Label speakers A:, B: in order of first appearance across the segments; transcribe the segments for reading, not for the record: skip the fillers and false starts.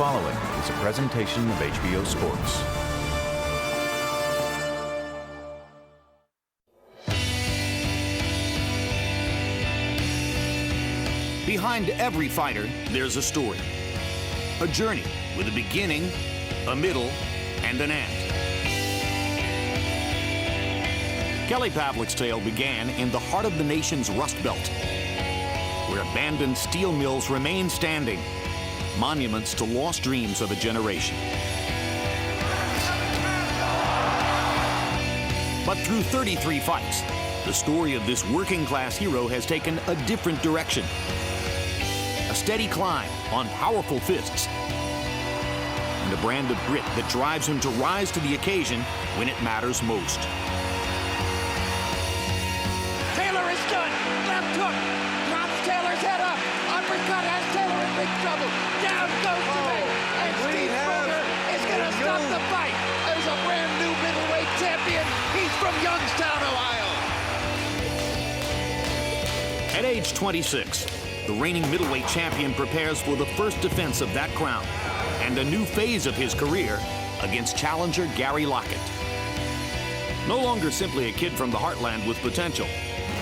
A: following is a presentation of HBO Sports.
B: Behind every fighter, there's a story. A journey with a beginning, a middle, and an end. Kelly Pavlik's tale began in the heart of the nation's Rust Belt, where abandoned steel mills remain standing, monuments to lost dreams of a generation. But through 33 fights, the story of this working-class hero has taken a different direction. A steady climb on powerful fists, and a brand of grit that drives him to rise to the occasion when it matters most.
C: Taylor is done. Left hook. Drops Taylor's head up. Uppercut has Taylor in big trouble. Down goes the ring. And Steve Broder is going to stop the fight. There's a brand new middleweight champion. He's from Youngstown, Ohio.
B: At age 26, the reigning middleweight champion prepares for the first defense of that crown and a new phase of his career against challenger Gary Lockett. No longer simply a kid from the heartland with potential,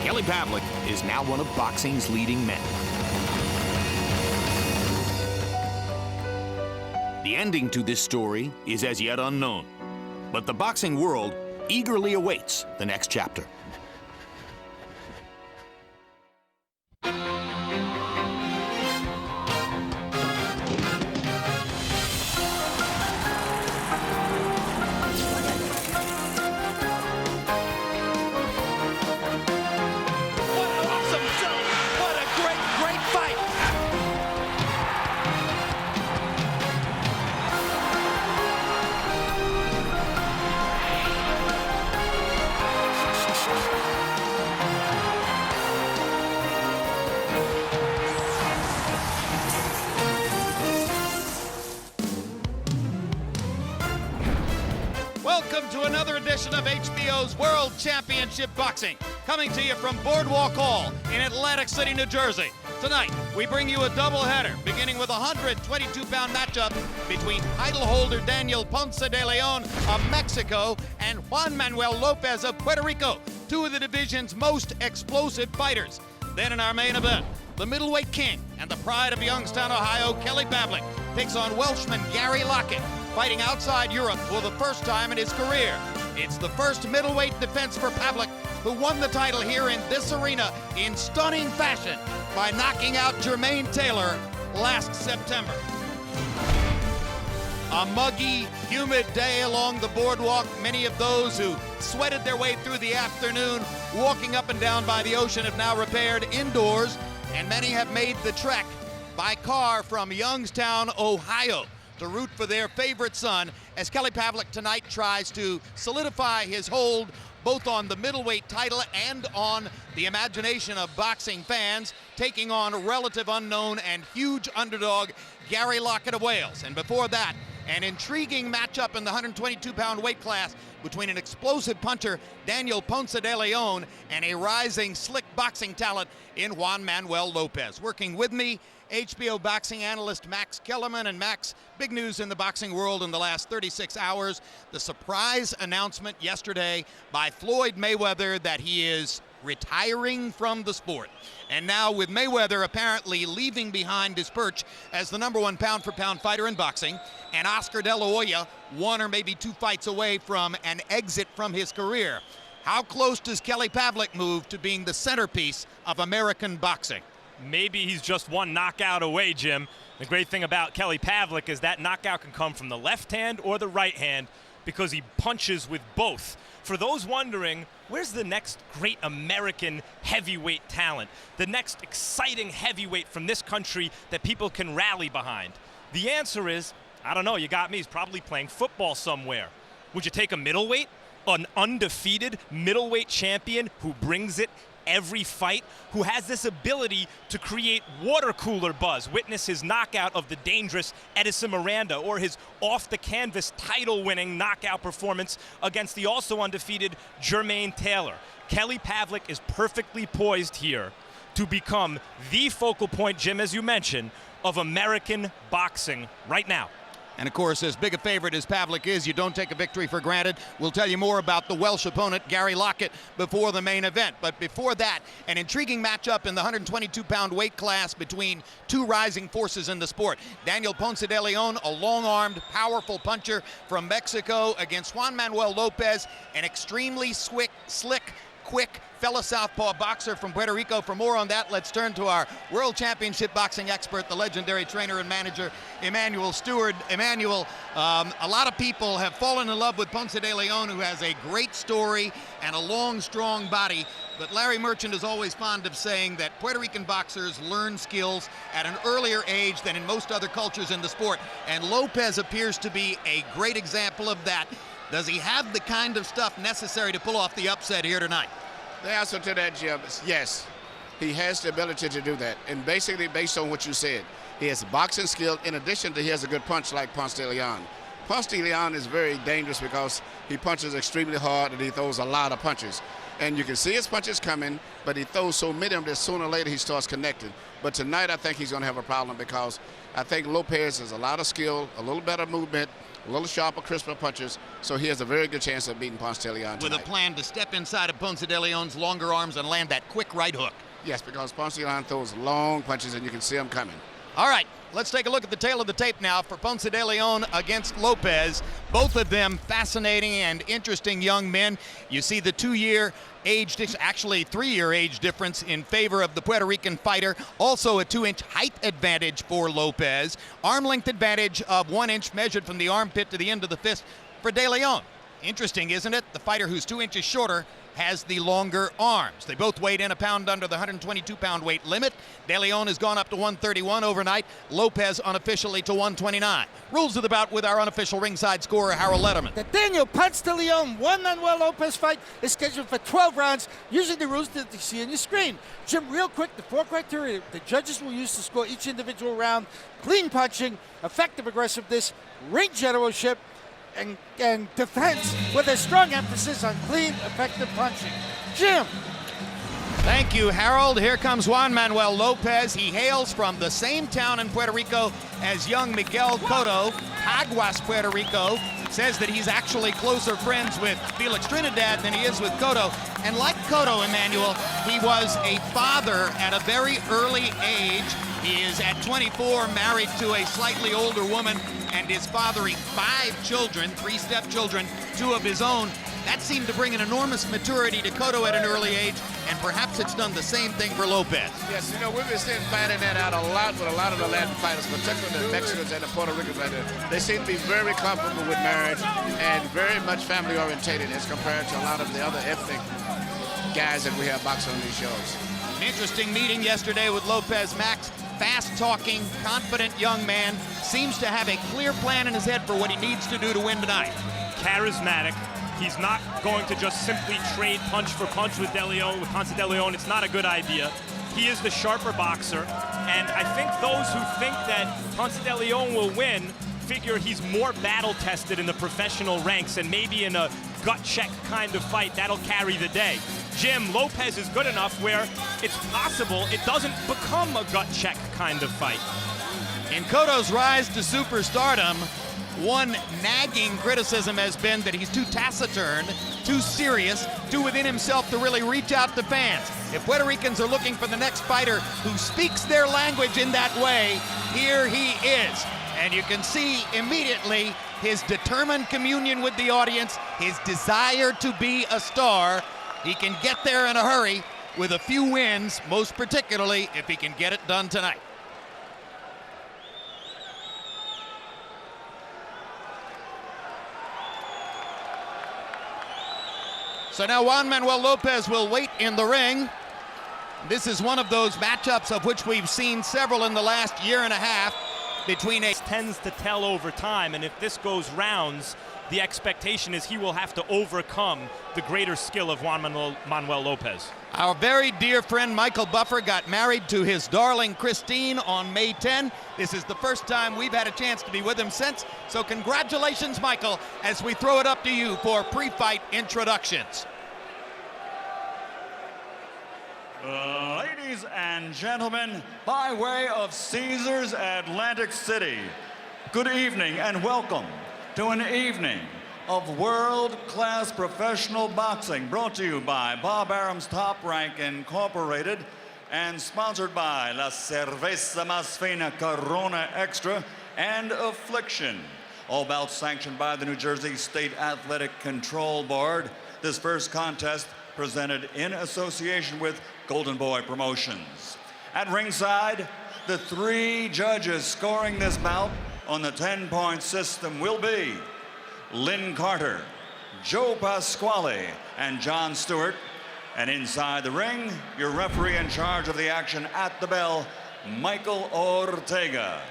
B: Kelly Pavlik is now one of boxing's leading men. The ending to this story is as yet unknown, but the boxing world eagerly awaits the next chapter.
D: Welcome to another edition of HBO's World Championship Boxing, coming to you from Boardwalk Hall in Atlantic City, New Jersey. Tonight, we bring you a doubleheader, beginning with a 122-pound matchup between title holder Daniel Ponce de Leon of Mexico and Juan Lopez of Puerto Rico, two of the division's most explosive fighters. Then in our main event, the middleweight king and the pride of Youngstown, Ohio, Kelly Pavlik, takes on Welshman Gary Lockett, fighting outside Europe for the first time in his career. It's the first middleweight defense for Pavlik, who won the title here in this arena in stunning fashion by knocking out Jermaine Taylor last September. A muggy, humid day along the boardwalk. Many of those who sweated their way through the afternoon walking up and down by the ocean have now repaired indoors, and many have made the trek by car from Youngstown, Ohio, to root for their favorite son as Kelly Pavlik tonight tries to solidify his hold both on the middleweight title and on the imagination of boxing fans, taking on a relative unknown and huge underdog Gary Lockett of Wales. And before that, an intriguing matchup in the 122-pound weight class between an explosive puncher, Daniel Ponce de Leon, and a rising, slick boxing talent in Juan Lopez. Working with me, HBO boxing analyst Max Kellerman. And Max, big news in the boxing world in the last 36 hours. The surprise announcement yesterday by Floyd Mayweather that he is retiring from the sport. And now with Mayweather apparently leaving behind his perch as the #1 pound-for-pound fighter in boxing, and Oscar De La Hoya one or maybe two fights away from an exit from his career. How close does Kelly Pavlik move to being the centerpiece of American boxing?
E: Maybe he's just one knockout away, Jim. The great thing about Kelly Pavlik is that knockout can come from the left hand or the right hand because he punches with both. For those wondering, where's the next great American heavyweight talent? The next exciting heavyweight from this country that people can rally behind? The answer is, I don't know, you got me. He's probably playing football somewhere. Would you take a middleweight? An undefeated middleweight champion who brings it every fight, who has this ability to create water cooler buzz. Witness his knockout of the dangerous Edison Miranda, or his off-the-canvas title-winning knockout performance against the also undefeated Jermaine Taylor. Kelly Pavlik is perfectly poised here to become the focal point, Jim, as you mentioned, of American boxing right now.
D: And, of course, as big a favorite as Pavlik is, you don't take a victory for granted. We'll tell you more about the Welsh opponent, Gary Lockett, before the main event. But before that, an intriguing matchup in the 122-pound weight class between two rising forces in the sport. Daniel Ponce de Leon, a long-armed, powerful puncher from Mexico, against Juan Lopez, an extremely slick, quick fellow southpaw boxer from Puerto Rico. For more on that, let's turn to our World Championship boxing expert, the legendary trainer and manager, Emmanuel Stewart. Emmanuel, a lot of people have fallen in love with Ponce de Leon, who has a great story and a long, strong body. But Larry Merchant is always fond of saying that Puerto Rican boxers learn skills at an earlier age than in most other cultures in the sport. And Lopez appears to be a great example of that. Does he have the kind of stuff necessary to pull off the upset here tonight?
F: The answer to that, Jim, is yes. He has the ability to do that. And basically, based on what you said, he has boxing skill. In addition to, he has a good punch like Ponce de Leon. Ponce de Leon is very dangerous because he punches extremely hard and he throws a lot of punches. And you can see his punches coming, but he throws so many of them that sooner or later he starts connecting. But tonight, I think he's going to have a problem because I think Lopez has a lot of skill, a little better movement, a little sharper, crisper punches, so he has a very good chance of beating Ponce de Leon tonight.
D: With a plan to step inside of Ponce de Leon's longer arms and land that quick right hook.
F: Yes, because Ponce de Leon throws long punches and you can see them coming.
D: All right, let's take a look at the tail of the tape now for Ponce de Leon against Lopez. Both of them fascinating and interesting young men. You see the 2-year age, actually 3-year age difference in favor of the Puerto Rican fighter. Also a 2-inch height advantage for Lopez. Arm length advantage of 1 inch measured from the armpit to the end of the fist for de Leon. Interesting, isn't it? The fighter who's 2 inches shorter has the longer arms. They both weighed in a pound under the 122-pound weight limit. De Leon has gone up to 131 overnight. Lopez unofficially to 129. Rules of the bout with our unofficial ringside scorer, Harold Letterman.
G: The Daniel Ponce de Leon Juan Lopez fight is scheduled for 12 rounds, using the rules that you see on your screen. Jim, real quick, the 4 criteria the judges will use to score each individual round: clean punching, effective aggressiveness, ring generalship, and defense, with a strong emphasis on clean, effective punching. Jim.
D: Thank you, Harold. Here comes Juan Manuel Lopez. He hails from the same town in Puerto Rico as young Miguel Cotto, Aguas, Puerto Rico. Says that he's actually closer friends with Felix Trinidad than he is with Cotto. And like Cotto, Emmanuel, he was a father at a very early age. He is at 24 married to a slightly older woman and is fathering 5 children, 3 stepchildren, 2 of his own. That seemed to bring an enormous maturity to Cotto at an early age, and perhaps it's done the same thing for Lopez.
F: Yes, you know, we've been finding that out a lot with a lot of the Latin fighters, particularly the Mexicans and the Puerto Ricans right there. They seem to be very comfortable with marriage and very much family orientated as compared to a lot of the other ethnic guys that we have boxing on these shows.
D: An interesting meeting yesterday with Lopez Max. Fast-talking, confident young man. Seems to have a clear plan in his head for what he needs to do to win tonight.
E: Charismatic. He's not going to just simply trade punch for punch with De Leon, with Ponce de Leon. It's not a good idea. He is the sharper boxer, and I think those who think that Ponce de Leon will win figure he's more battle-tested in the professional ranks, and maybe in a gut-check kind of fight, that'll carry the day. Jim, Lopez is good enough where it's possible it doesn't become a gut-check kind of fight.
D: In Cotto's rise to superstardom, one nagging criticism has been that he's too taciturn, too serious, too within himself to really reach out to fans. If Puerto Ricans are looking for the next fighter who speaks their language in that way, here he is. And you can see immediately his determined communion with the audience, his desire to be a star. He can get there in a hurry with a few wins, most particularly if he can get it done tonight. So now Juan Manuel Lopez will wait in the ring. This is one of those matchups of which we've seen several in the last year and a half between a...
E: Tends to tell over time, and if this goes rounds, the expectation is he will have to overcome the greater skill of Juan Manuel Lopez.
D: Our very dear friend Michael Buffer got married to his darling Christine on May 10. This is the first time we've had a chance to be with him since. So congratulations, Michael, as we throw it up to you for pre-fight introductions.
H: Ladies Ladies and gentlemen, by way of Caesars Atlantic City, good evening and welcome to an evening of world-class professional boxing brought to you by Bob Arum's Top Rank Incorporated and sponsored by La Cerveza Más Fina Corona Extra and Affliction. All bouts sanctioned by the New Jersey State Athletic Control Board. This first contest presented in association with Golden Boy Promotions. At ringside, the 3 judges scoring this bout on the 10-point system will be Lynn Carter, Joe Pasquale, and John Stewart. And inside the ring, your referee in charge of the action at the bell, Michael Ortega.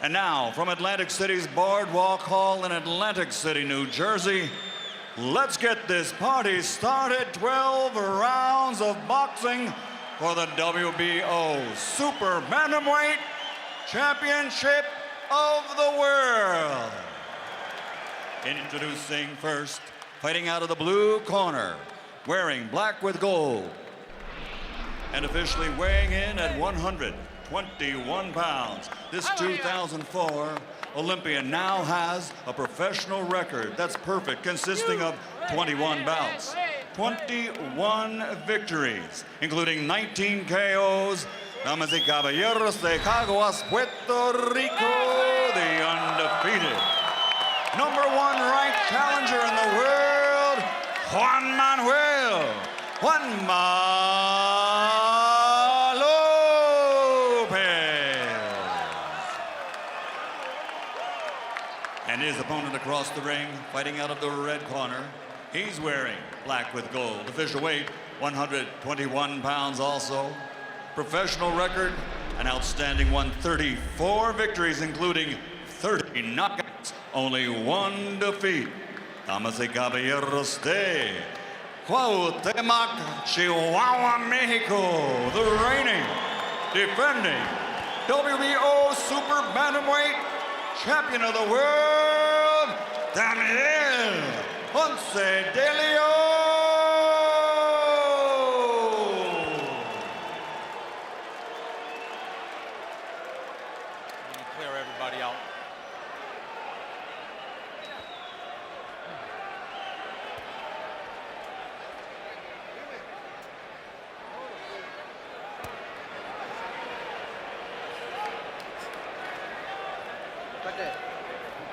H: And now, from Atlantic City's Boardwalk Hall in Atlantic City, New Jersey, let's get this party started. 12 rounds of boxing for the WBO Super Bantamweight Championship of the World. Introducing first, fighting out of the blue corner, wearing black with gold, and officially weighing in at 121 pounds. This 2004 Olympian now has a professional record that's perfect, consisting of 21 bouts, 21 victories, including 19 KOs. Damas y caballeros de Caguas, Puerto Rico, the undefeated #1 ranked challenger in the world, Juan Lopez. And his opponent across the ring, fighting out of the red corner, he's wearing black with gold. Official weight, 121 pounds also. Professional record, an outstanding 134 victories, including 30 knockouts, only 1 defeat. Damas y caballeros de Cuauhtémoc, Chihuahua, Mexico, the reigning, defending WBO Super Bantamweight Champion of the World, Daniel Ponce de Leon.
E: Clear everybody out.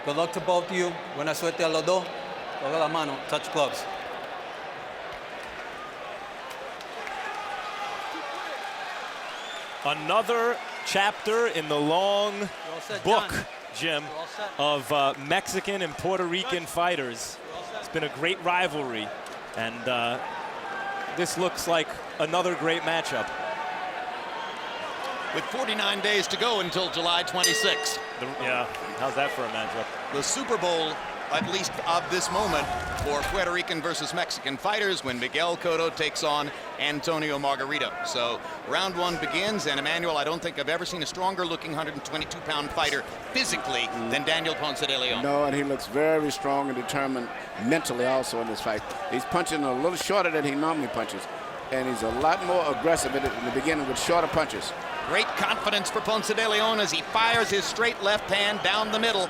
I: Good luck to both of you. Buena suerte a los dos. Toca la mano. Touch gloves.
E: Another chapter in the long book, Jim, of Mexican and Puerto Rican fighters. It's been a great rivalry, and this looks like another great matchup.
D: With 49 days to go until July 26th.
E: Yeah, how's that for a matchup?
D: The Super Bowl, at least of this moment, for Puerto Rican versus Mexican fighters when Miguel Cotto takes on Antonio Margarito. So round 1 begins, and Emmanuel, I don't think I've ever seen a stronger looking 122-pound fighter physically than Daniel Ponce de Leon.
F: No, and he looks very strong and determined mentally also in this fight. He's punching a little shorter than he normally punches, and he's a lot more aggressive in the beginning with shorter punches.
D: Great confidence for Ponce de Leon as he fires his straight left hand down the middle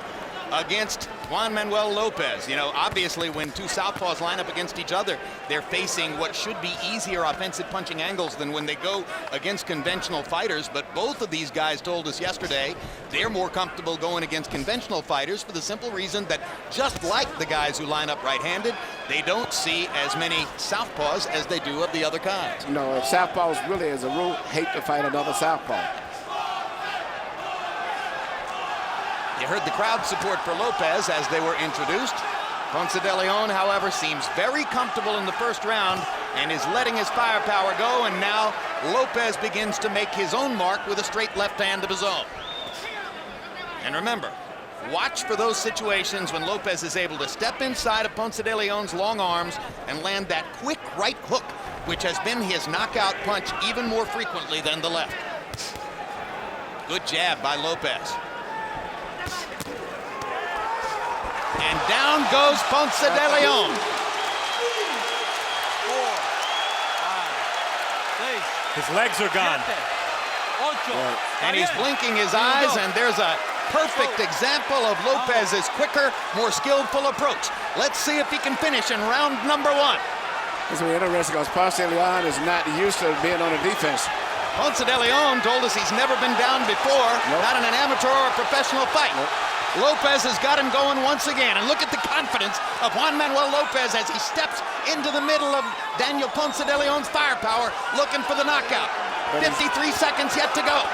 D: against Juan Manuel Lopez. You know, obviously when 2 southpaws line up against each other, they're facing what should be easier offensive punching angles than when they go against conventional fighters. But both of these guys told us yesterday they're more comfortable going against conventional fighters for the simple reason that, just like the guys who line up right-handed, they don't see as many southpaws as they do of the other kinds.
F: No, southpaws really, as a rule, hate to fight another southpaw.
D: You heard the crowd support for Lopez as they were introduced. Ponce de Leon, however, seems very comfortable in the first round and is letting his firepower go, and now Lopez begins to make his own mark with a straight left hand of his own. And remember, watch for those situations when Lopez is able to step inside of Ponce de Leon's long arms and land that quick right hook, which has been his knockout punch even more frequently than the left. Good jab by Lopez. And down goes Ponce de Leon.
I: 4, 5, 6,
E: His legs are gone.
D: And he's blinking his eyes, and there's a perfect example of Lopez's quicker, more skillful approach. Let's see if he can finish in round number 1.
F: It's really interesting because Ponce de Leon is not used to being on the defense.
D: Ponce de Leon told us he's never been down before, not in an amateur or a professional fight. Lopez has got him going once again, and look at the confidence of Juan Manuel Lopez as he steps into the middle of Daniel Ponce de Leon's firepower, looking for the knockout. 53 seconds yet to go.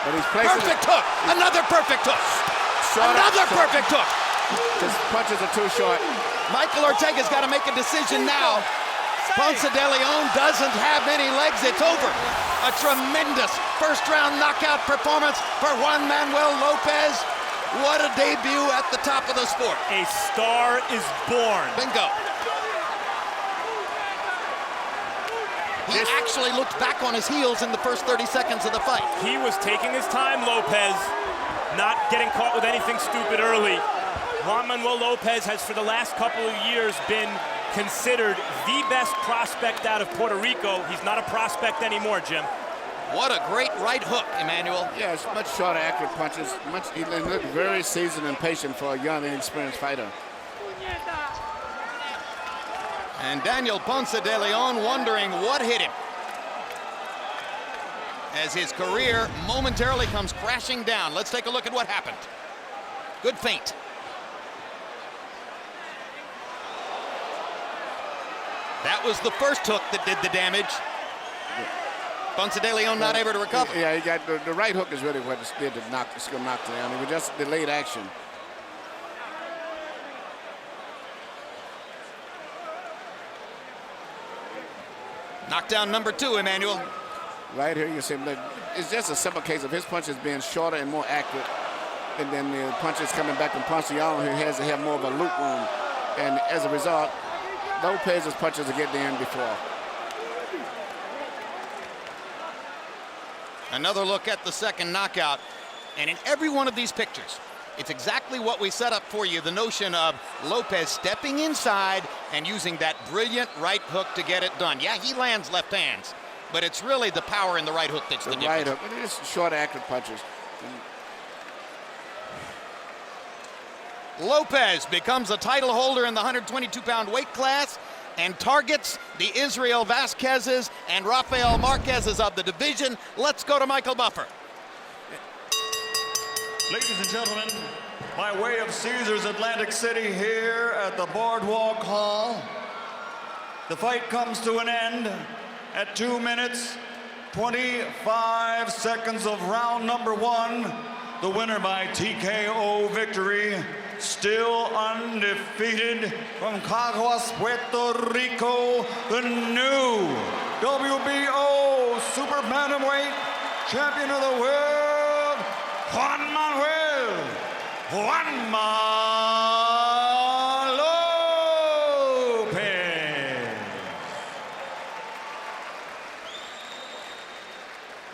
F: But he's
D: perfect hook, another perfect hook, another perfect hook.
F: His punches are too short.
D: Michael Ortega's got to make a decision now. Ponce de Leon doesn't have any legs, it's over. A tremendous first-round knockout performance for Juan Manuel Lopez. What a debut at the top of the sport.
E: A star is born.
D: Bingo. He actually looked back on his heels in the first 30 seconds of the fight.
E: He was taking his time, Lopez, not getting caught with anything stupid early. Juan Manuel Lopez has, for the last couple of years, been considered the best prospect out of Puerto Rico. He's not a prospect anymore, Jim.
D: What a great right hook, Emmanuel.
F: Yeah, it's much shorter, accurate punches. He looked very seasoned and patient for a young, inexperienced fighter.
D: And Daniel Ponce de Leon wondering what hit him as his career momentarily comes crashing down. Let's take a look at what happened. Good feint. That was the first hook that did the damage. Ponce de Leon not able to recover.
F: Yeah, he got the right hook is really what it did to knock down. It was just delayed action.
D: Knockdown number 2, Emmanuel.
F: Right here, you see, it's just a simple case of his punches being shorter and more accurate, and then the punches coming back from Ponce de Leon, who has to have more of a loop room, and as a result, Lopez's punches are getting in before.
D: Another look at the second knockout, and in every one of these pictures, it's exactly what we set up for you, the notion of Lopez stepping inside and using that brilliant right hook to get it done. Yeah, he lands left hands, but it's really the power in the right hook that's the difference.
F: Right hook, it is short, accurate punches.
D: Lopez becomes a title holder in the 122-pound weight class and targets the Israel Vasquez's and Rafael Marquez's of the division. Let's go to Michael Buffer.
H: Ladies and gentlemen, by way of Caesars Atlantic City here at the Boardwalk Hall, the fight comes to an end at 2 minutes, 25 seconds of round number 1. The winner by TKO victory, still undefeated from Caguas, Puerto Rico, the new WBO Super Bantamweight Champion of the World, Juan Manuel Lopez.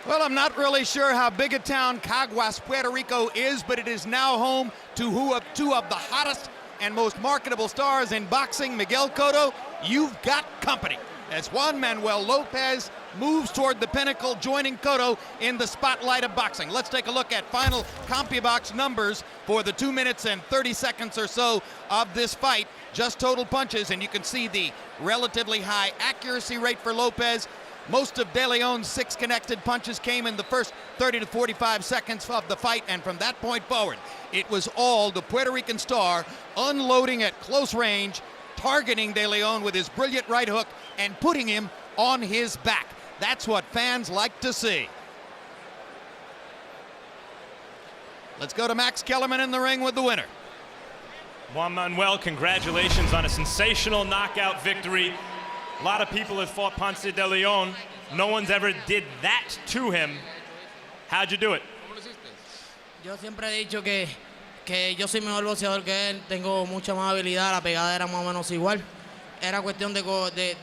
D: Well, I'm not really sure how big a town Caguas, Puerto Rico is, but it is now home to two of the hottest and most marketable stars in boxing. Miguel Cotto, you've got company as Juan Manuel Lopez moves toward the pinnacle, joining Cotto in the spotlight of boxing. Let's take a look at final CompuBox numbers for the 2 minutes and 30 seconds or so of this fight. Just total punches, and you can see the relatively high accuracy rate for Lopez. Most of De Leon's 6 connected punches came in the first 30 to 45 seconds of the fight, and from that point forward, it was all the Puerto Rican star unloading at close range, targeting De Leon with his brilliant right hook and putting him on his back. That's what fans like to see. Let's go to Max Kellerman in the ring with the winner.
E: Juan Manuel, congratulations on a sensational knockout victory. A lot of people have fought Ponce de Leon. No one's ever did that to him. How'd you do it?
J: Yo siempre he dicho que yo soy mejor boxeador que él. Tengo mucha más habilidad. La pegada era más o menos igual. Era cuestión de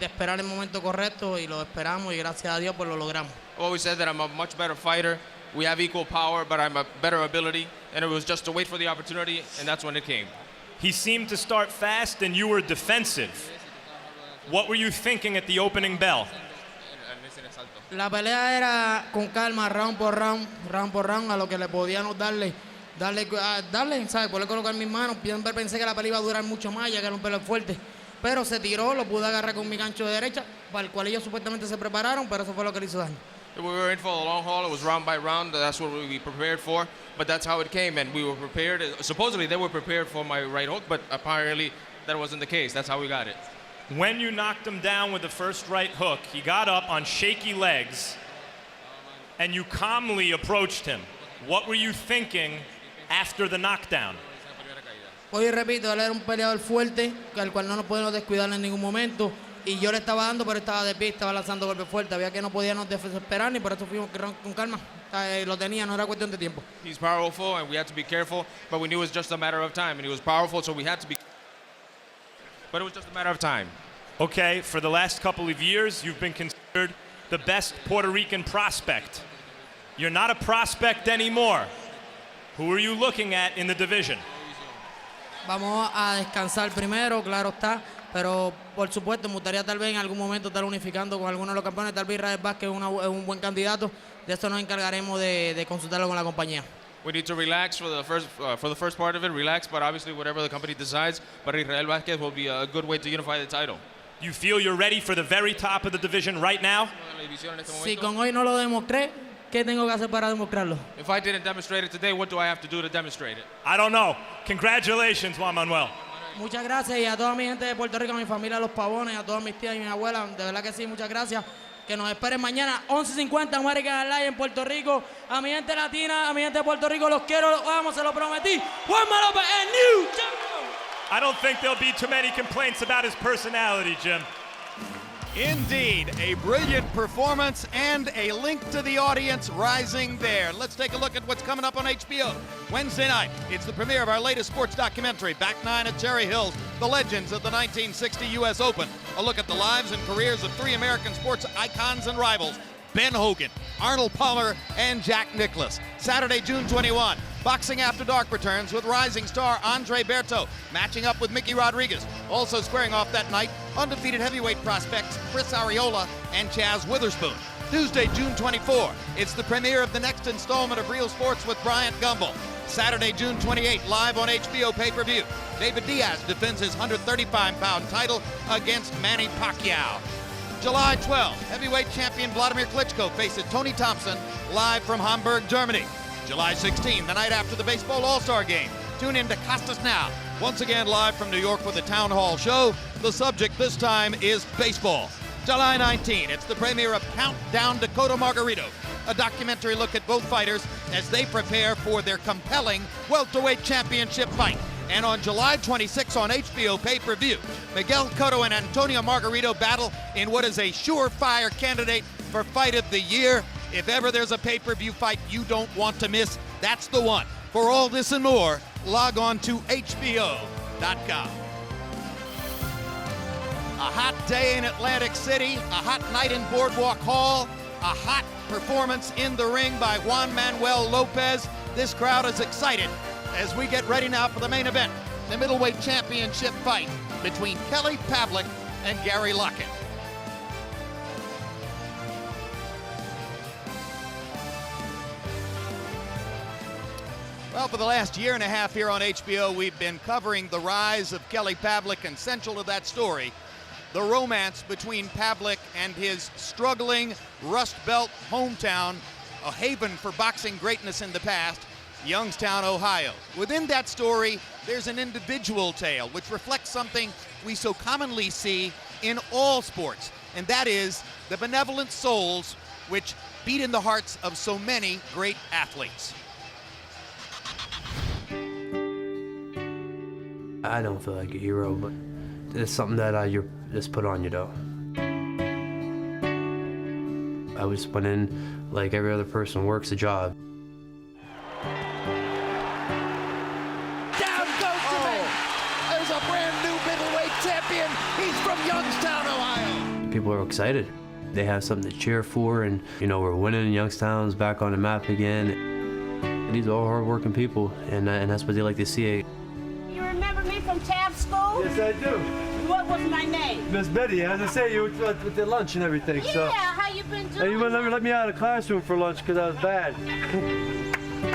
J: esperar el momento correcto y lo esperamos y gracias a Dios pues lo logramos.
K: I've always said that I'm a much better fighter. We have equal power, but I'm a better ability. And it was just to wait for the opportunity, and that's when it came.
E: He seemed to start fast and you were defensive. What were you thinking at the opening bell?
J: La pelea era con calma, round por round, a lo que le podíamos darle, ¿sabes? Poder colocar mis manos. Pensé que la pelea iba a durar mucho más, ya que era un pelo fuerte. Pero se tiró, lo pude agarrar con mi gancho de derecha, para el cual ellos supuestamente se prepararon, pero eso fue lo que le hizo daño.
K: We were in for a long haul. It was round by round. That's what we prepared for. But that's how it came, and we were prepared. Supposedly, they were prepared for my right hook, but apparently that wasn't the case. That's how we got it.
E: When you knocked him down with the first right hook, he got up on shaky legs, and you calmly approached him. What were you thinking after the knockdown?
J: Hoy repito, él era un peleador fuerte, al cual no nos podemos descuidar en ningún momento. Y yo le estaba dando, pero estaba de pie, estaba lanzando golpes fuertes. Había que no podíamos desesperar, y por eso fuimos con calma. Lo tenía, no era cuestión de tiempo.
K: He's powerful, and we had to be careful, but we knew it was just a matter of time. And he was powerful, so we had to be. But it was just a matter of time.
E: Okay, for the last couple of years, you've been considered the best Puerto Rican prospect. You're not a prospect anymore. Who are you looking at in the division?
J: Vamos a descansar primero, claro está, pero por supuesto me gustaría tal vez en algún momento estar unificando con alguno de los campeones. Tal vez Israel Vázquez es un buen candidato. De eso nos encargaremos de consultarlo con la compañía.
K: We need to relax for the first part of it, relax, but obviously whatever the company decides, but Israel Vázquez will be a good way to unify the title.
E: You feel you're ready for the very top of the division right now?
J: Si con hoy no lo demostré, ¿qué tengo que hacer para demostrarlo?
K: If I didn't demonstrate it today, what do I have to do to demonstrate it?
E: I don't know. Congratulations, Juan Manuel.
J: Muchas gracias, y a toda mi gente de Puerto Rico, a mi familia, los Pavones, a todas mis tías y mi abuela, de verdad que sí, muchas gracias. Que nos esperen mañana, 11:50, American Live en Puerto Rico. A mi gente latina, a mi gente de Puerto Rico, los quiero, los amo, se lo prometí. Juan Lopez en New Champion.
E: I don't think there'll be too many complaints about his personality, Jim.
D: Indeed, a brilliant performance and a link to the audience rising there. Let's take a look at what's coming up on HBO. Wednesday night, it's the premiere of our latest sports documentary, Back Nine at Cherry Hills, The Legends of the 1960 U.S. Open. A look at the lives and careers of three American sports icons and rivals, Ben Hogan, Arnold Palmer, and Jack Nicklaus. Saturday, June 21, Boxing After Dark returns with rising star Andre Berto, matching up with Mickey Rodriguez. Also squaring off that night, undefeated heavyweight prospects Chris Arreola and Chaz Witherspoon. Tuesday, June 24, it's the premiere of the next installment of Real Sports with Bryant Gumbel. Saturday, June 28, live on HBO pay-per-view. David Diaz defends his 135-pound title against Manny Pacquiao. July 12, heavyweight champion Vladimir Klitschko faces Tony Thompson live from Hamburg, Germany. July 16, the night after the Baseball All-Star Game. Tune in to Costas Now, once again live from New York with a town hall show. The subject this time is baseball. July 19, it's the premiere of Countdown to Cotto Margarito, a documentary look at both fighters as they prepare for their compelling welterweight championship fight. And on July 26 on HBO pay-per-view, Miguel Cotto and Antonio Margarito battle in what is a surefire candidate for Fight of the Year. If ever there's a pay-per-view fight you don't want to miss, that's the one. For all this and more, log on to HBO.com. A hot day in Atlantic City, a hot night in Boardwalk Hall, a hot performance in the ring by Juan Manuel Lopez. This crowd is excited as we get ready now for the main event, the middleweight championship fight between Kelly Pavlik and Gary Lockett. Well, for the last year and a half here on HBO, we've been covering the rise of Kelly Pavlik, and central to that story, the romance between Pavlik and his struggling Rust Belt hometown, a haven for boxing greatness in the past, Youngstown, Ohio. Within that story, there's an individual tale which reflects something we so commonly see in all sports, and that is the benevolent souls which beat in the hearts of so many great athletes.
L: I don't feel like a hero, but it's something that you just put on you, though. I just went in like every other person works a job.
C: Down goes the man. There's a brand new middleweight champion. He's from Youngstown, Ohio.
L: People are excited. They have something to cheer for, and you know, we're winning. Youngstown's back on the map again. These are all hard-working people, and that's what they like to see.
M: You remember me from Taft School?
L: Yes, I do.
M: What was my name?
L: Miss Betty, as I say, you were with the lunch and everything,
M: Yeah,
L: so.
M: how you been doing?
L: You never let me out of the classroom for lunch because I was bad.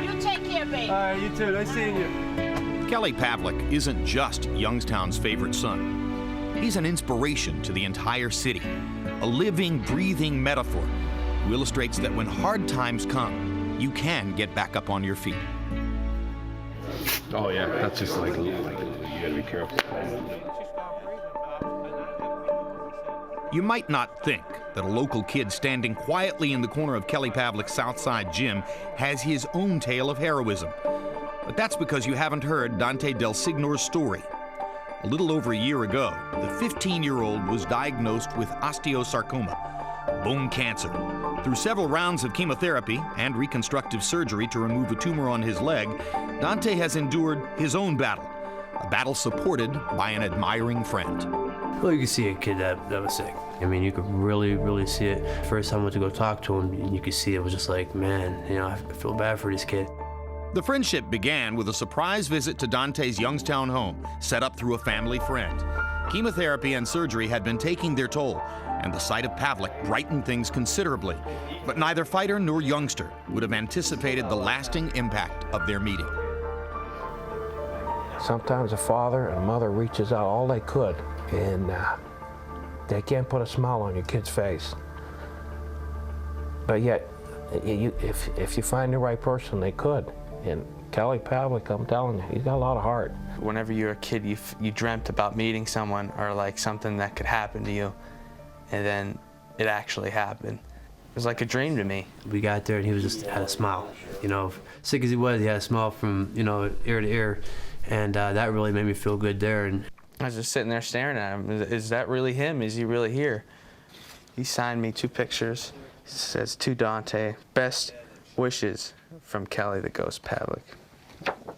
M: You take care, baby.
L: All right, you too. Nice seeing you.
B: Kelly Pavlik isn't just Youngstown's favorite son. He's an inspiration to the entire city, a living, breathing metaphor who illustrates that when hard times come, you can get back up on your feet.
N: Oh yeah, that's just like you gotta be careful.
B: You might not think that a local kid standing quietly in the corner of Kelly Pavlik's Southside gym has his own tale of heroism. But that's because you haven't heard Dante Del Signor's story. A little over a year ago, the 15-year-old was diagnosed with osteosarcoma, bone cancer. Through several rounds of chemotherapy and reconstructive surgery to remove a tumor on his leg, Dante has endured his own battle, a battle supported by an admiring friend.
L: Well, you can see a kid that was sick. I mean, you could really, really see it. First time I went to go talk to him, and you could see it was just like, man, you know, I feel bad for this kid.
B: The friendship began with a surprise visit to Dante's Youngstown home, set up through a family friend. Chemotherapy and surgery had been taking their toll, and the sight of Pavlik brightened things considerably. But neither fighter nor youngster would have anticipated the lasting impact of their meeting.
O: Sometimes a father and a mother reaches out all they could, and they can't put a smile on your kid's face. But yet, if you find the right person, they could. And Kelly Pavlik, I'm telling you, he's got a lot of heart.
P: Whenever you were a kid, you dreamt about meeting someone or like something that could happen to you, and then it actually happened. It was like a dream to me.
L: We got there and he was just had a smile. You know, sick as he was, he had a smile from, you know, ear to ear, and that really made me feel good there. And
P: I was just sitting there staring at him. Is that really him? Is he really here? He signed me 2 pictures. It says, "To Dante, best wishes from Kelly the Ghost Pavlik."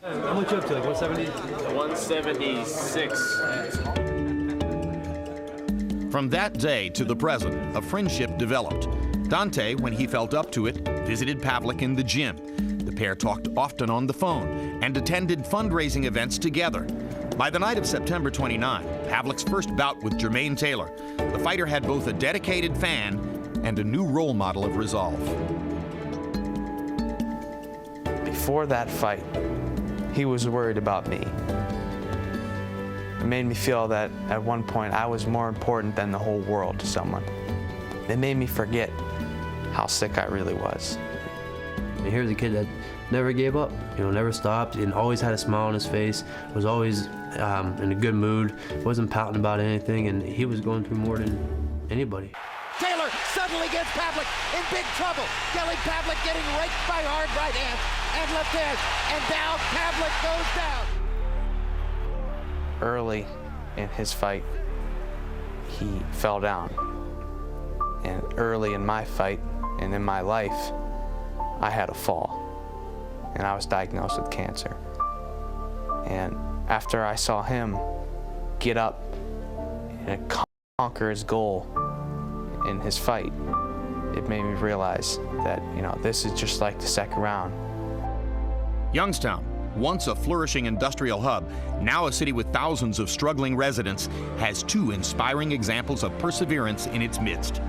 L: How much you up to, like 170?
P: 176.
B: From that day to the present, a friendship developed. Dante, when he felt up to it, visited Pavlik in the gym. The pair talked often on the phone and attended fundraising events together. By the night of September 29, Pavlik's first bout with Jermaine Taylor, the fighter had both a dedicated fan and a new role model of resolve.
P: Before that fight, he was worried about me. It made me feel that at one point I was more important than the whole world to someone. It made me forget how sick I really was.
L: And here's a kid that never gave up, you know, never stopped, and always had a smile on his face, was always in a good mood, wasn't pouting about anything, and he was going through more than anybody.
C: Taylor suddenly gets Pavlik in big trouble. Kelly Pavlik getting raked by hard right hand and left hand, and now Pavlik goes down.
P: Early in his fight, he fell down. And early in my fight and in my life, I had a fall. And I was diagnosed with cancer. And after I saw him get up and conquer his goal in his fight, it made me realize that, you know, this is just like the second round.
B: Youngstown, once a flourishing industrial hub, now a city with thousands of struggling residents, has 2 inspiring examples of perseverance in its midst.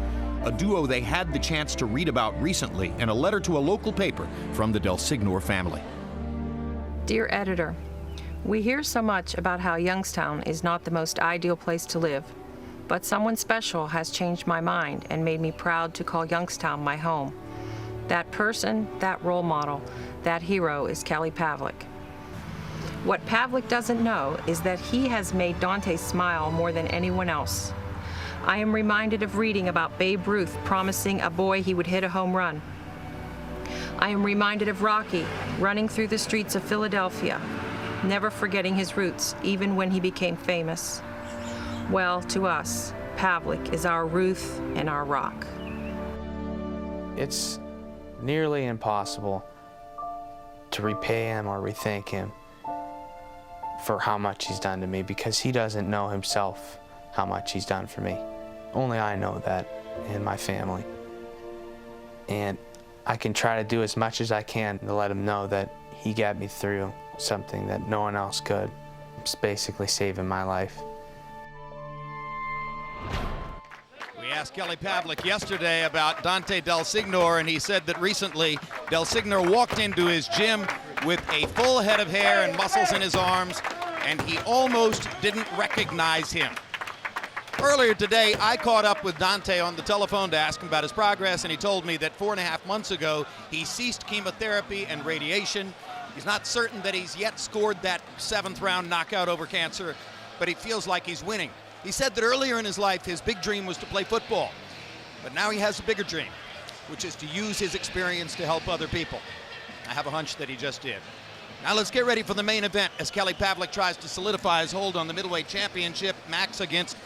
B: A duo they had the chance to read about recently in a letter to a local paper from the Del Signor family.
Q: Dear editor, we hear so much about how Youngstown is not the most ideal place to live, but someone special has changed my mind and made me proud to call Youngstown my home. That person, that role model, that hero is Kelly Pavlik. What Pavlik doesn't know is that he has made Dante smile more than anyone else. I am reminded of reading about Babe Ruth promising a boy he would hit a home run. I am reminded of Rocky running through the streets of Philadelphia, never forgetting his roots, even when he became famous. Well, to us, Pavlik is our Ruth and our rock.
P: It's nearly impossible to repay him or rethank him for how much he's done to me, because he doesn't know himself how much he's done for me. Only I know that, and my family. And I can try to do as much as I can to let him know that he got me through something that no one else could. It's basically saving my life.
D: We asked Kelly Pavlik yesterday about Dante Del Signor, and he said that recently Del Signor walked into his gym with a full head of hair and muscles in his arms, and he almost didn't recognize him. Earlier today, I caught up with Dante on the telephone to ask him about his progress, and he told me that 4.5 months ago, he ceased chemotherapy and radiation. He's not certain that he's yet scored that 7th-round knockout over cancer, but he feels like he's winning. He said that earlier in his life, his big dream was to play football, but now he has a bigger dream, which is to use his experience to help other people. I have a hunch that he just did. Now let's get ready for the main event as Kelly Pavlik tries to solidify his hold on the middleweight championship. Max against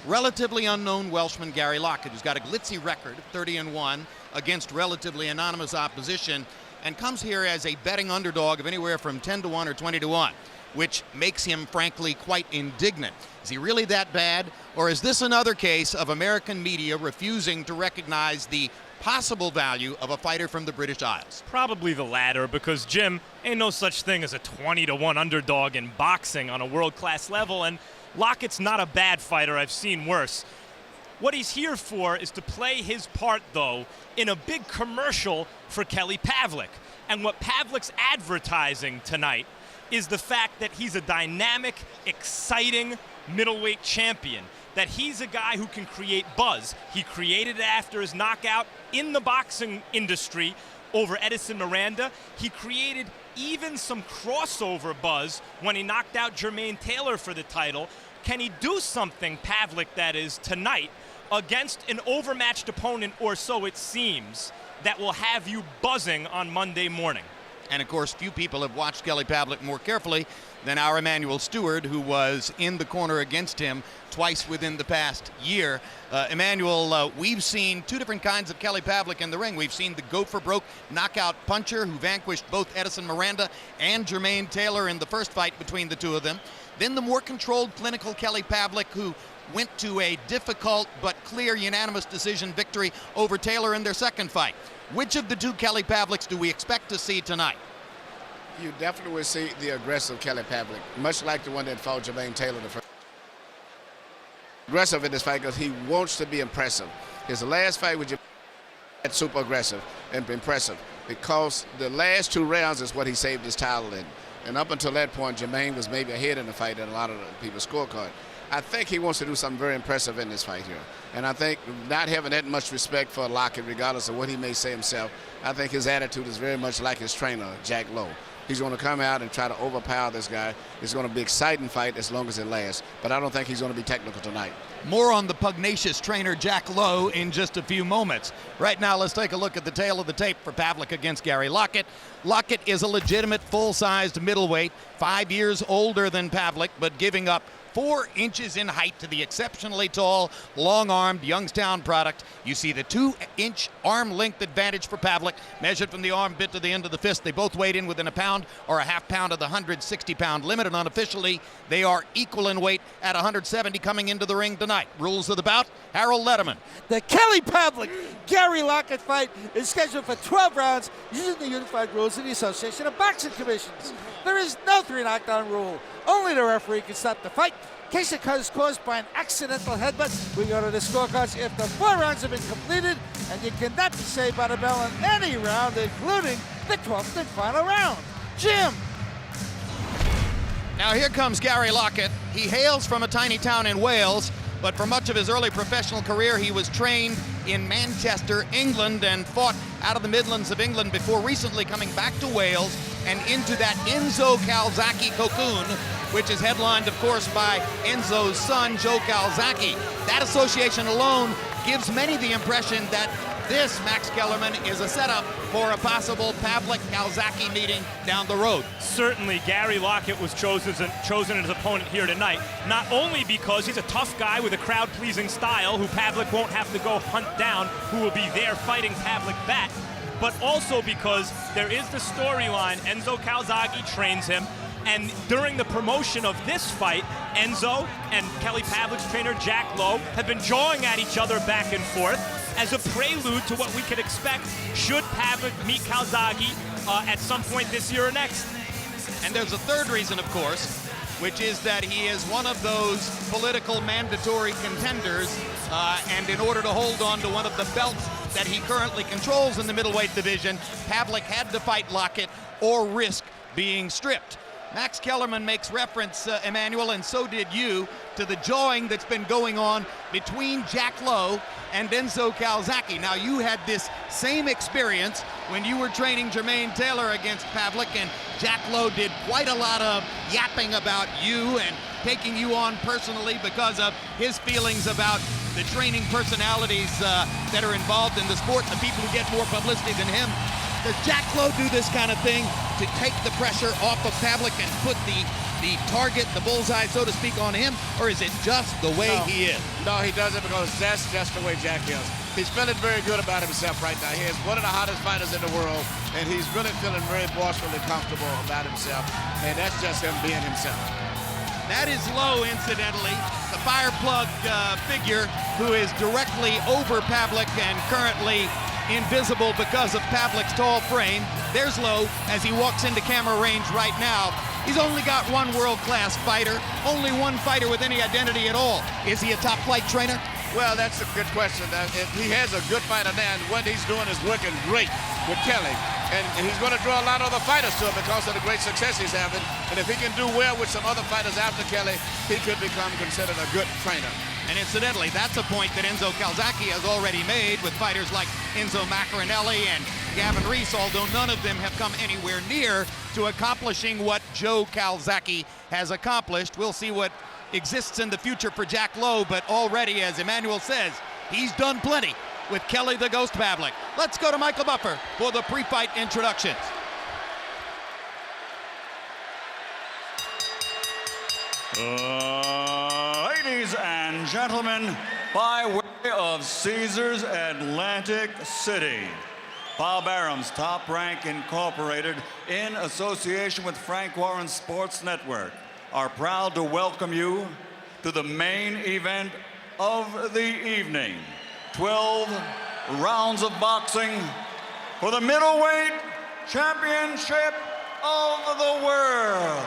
D: relatively unknown Welshman Gary Lockett, who's got a glitzy record, 30-1, against relatively anonymous opposition, and comes here as a betting underdog of anywhere from 10-1 or 20-1, which makes him, frankly, quite indignant. Is he really that bad, or is this another case of American media refusing to recognize the possible value of a fighter from the British Isles?
E: Probably the latter, because, Jim, ain't no such thing as a 20-1 underdog in boxing on a world-class level, and Lockett's not a bad fighter. I've seen worse. What he's here for is to play his part, though, in a big commercial for Kelly Pavlik. And what Pavlik's advertising tonight is the fact that he's a dynamic, exciting middleweight champion, that he's a guy who can create buzz. He created it after his knockout in the boxing industry over Edison Miranda. He created even some crossover buzz when he knocked out Jermaine Taylor for the title. Can he do something, Pavlik, that is, tonight against an overmatched opponent, or so it seems, that will have you buzzing on Monday morning?
D: And of course, few people have watched Kelly Pavlik more carefully than our Emmanuel Stewart, who was in the corner against him twice within the past year. Emmanuel, we've seen two different kinds of Kelly Pavlik in the ring. We've seen the go-for-broke knockout puncher who vanquished both Edison Miranda and Jermaine Taylor in the first fight between the two of them. Then the more controlled, clinical Kelly Pavlik, who went to a difficult but clear unanimous decision victory over Taylor in their second fight. Which of the two Kelly Pavliks do we expect to see tonight?
F: You definitely will see the aggressive Kelly Pavlik, much like the one that fought Jermaine Taylor the first. Aggressive in this fight because he wants to be impressive. His last fight with Jermaine, super aggressive and impressive, because the last 2 rounds is what he saved his title in. And up until that point, Jermaine was maybe ahead in the fight in a lot of the people's scorecard. I think he wants to do something very impressive in this fight here. And I think not having that much respect for Lockett, regardless of what he may say himself, I think his attitude is very much like his trainer, Jack Lowe. He's going to come out and try to overpower this guy. It's going to be an exciting fight as long as it lasts. But I don't think he's going to be technical tonight.
D: More on the pugnacious trainer Jack Lowe in just a few moments. Right now, let's take a look at the tail of the tape for Pavlik against Gary Lockett. Lockett is a legitimate full-sized middleweight, 5 years older than Pavlik, but giving up 4 inches in height to the exceptionally tall, long-armed Youngstown product. You see the 2-inch arm length advantage for Pavlik, measured from the armpit to the end of the fist. They both weighed in within a pound or a half pound of the 160-pound limit, and unofficially, they are equal in weight at 170 coming into the ring tonight. Rules of the bout, Harold Letterman.
G: The Kelly Pavlik Gary Lockett fight is scheduled for 12 rounds using the unified rules of the Association of Boxing Commissions. There is no 3 knockdown rule. Only the referee can stop the fight. In case it is caused by an accidental headbutt, we go to the scorecards if the 4 rounds have been completed, and you cannot be saved by the bell in any round, including the 12th and final round. Jim.
D: Now here comes Gary Lockett. He hails from a tiny town in Wales, but for much of his early professional career, he was trained in Manchester, England, and fought out of the Midlands of England before recently coming back to Wales and into that Enzo Calzaghe cocoon, which is headlined, of course, by Enzo's son, Joe Calzaghe. That association alone gives many the impression that this, Max Kellerman, is a setup for a possible Pavlik-Calzaghe meeting down the road.
E: Certainly, Gary Lockett was chosen as opponent here tonight, not only because he's a tough guy with a crowd-pleasing style who Pavlik won't have to go hunt down, who will be there fighting Pavlik back, but also because there is the storyline. Enzo Calzaghe trains him, and during the promotion of this fight, Enzo and Kelly Pavlik's trainer Jack Lowe have been jawing at each other back and forth as a prelude to what we could expect should Pavlik meet Calzaghe at some point this year or next.
D: And there's a third reason, of course. which is that he is one of those political mandatory contenders, and in order to hold on to one of the belts that he currently controls in the middleweight division, Pavlik had to fight Lockett or risk being stripped. Max Kellerman makes reference, Emmanuel, and so did you, to the jawing that's been going on between Jack Lowe and Enzo Calzaghe. Now, you had this same experience when you were training Jermaine Taylor against Pavlik, and Jack Lowe did quite a lot of yapping about you and taking you on personally because of his feelings about the training personalities that are involved in the sport, the people who get more publicity than him. Does Jack Lowe do this kind of thing to take the pressure off of Pavlik and put the target, the bullseye, so to speak, on him, or is it just the way he is?
F: No, he does it because that's just the way Jack is. He's feeling very good about himself right now. He is one of the hottest fighters in the world, and he's really feeling very boisterously comfortable about himself, and that's just him being himself.
D: That is Lowe, incidentally, the fire plug figure who is directly over Pavlik and currently invisible because of Pavlik's tall frame. There's Lowe as he walks into camera range right now. He's only got one world-class fighter, only one fighter with any identity at all. Is he a top flight trainer?
F: Well, that's a good question. If he has a good fighter now, and what he's doing is working great with Kelly. And he's going to draw a lot of other fighters to him because of the great success he's having. And if he can do well with some other fighters after Kelly, he could become considered a good trainer.
D: And incidentally, that's a point that Enzo Calzaghe has already made with fighters like Enzo Maccarinelli and Gavin Reese, although none of them have come anywhere near to accomplishing what Joe Calzaghe has accomplished. We'll see what exists in the future for Jack Lowe, but already, as Emmanuel says, he's done plenty with Kelly the Ghost Pavlik. Let's go to Michael Buffer for the pre-fight introductions.
H: Ladies and gentlemen, by way of Caesars Atlantic City, Bob Arum's Top Rank Incorporated, in association with Frank Warren Sports Network, are proud to welcome you to the main event of the evening. 12 rounds of boxing for the middleweight championship of the world.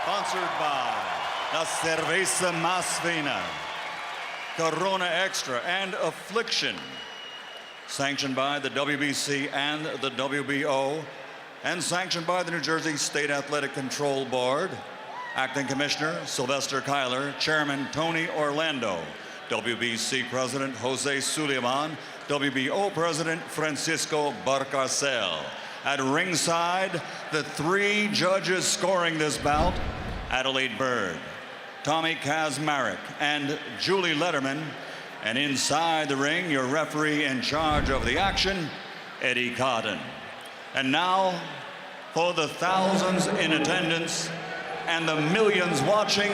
H: Sponsored by La Cerveza Más Fina, Corona Extra, and Affliction. Sanctioned by the WBC and the WBO, and sanctioned by the New Jersey State Athletic Control Board. Acting Commissioner Sylvester Kyler, Chairman Tony Orlando, WBC President Jose Suleiman, WBO President Francisco Barcarcel. At ringside, the three judges scoring this bout, Adelaide Bird, Tommy Kazmarek, and Julie Letterman. And inside the ring, your referee in charge of the action, Eddie Cotton. And now, for the thousands in attendance and the millions watching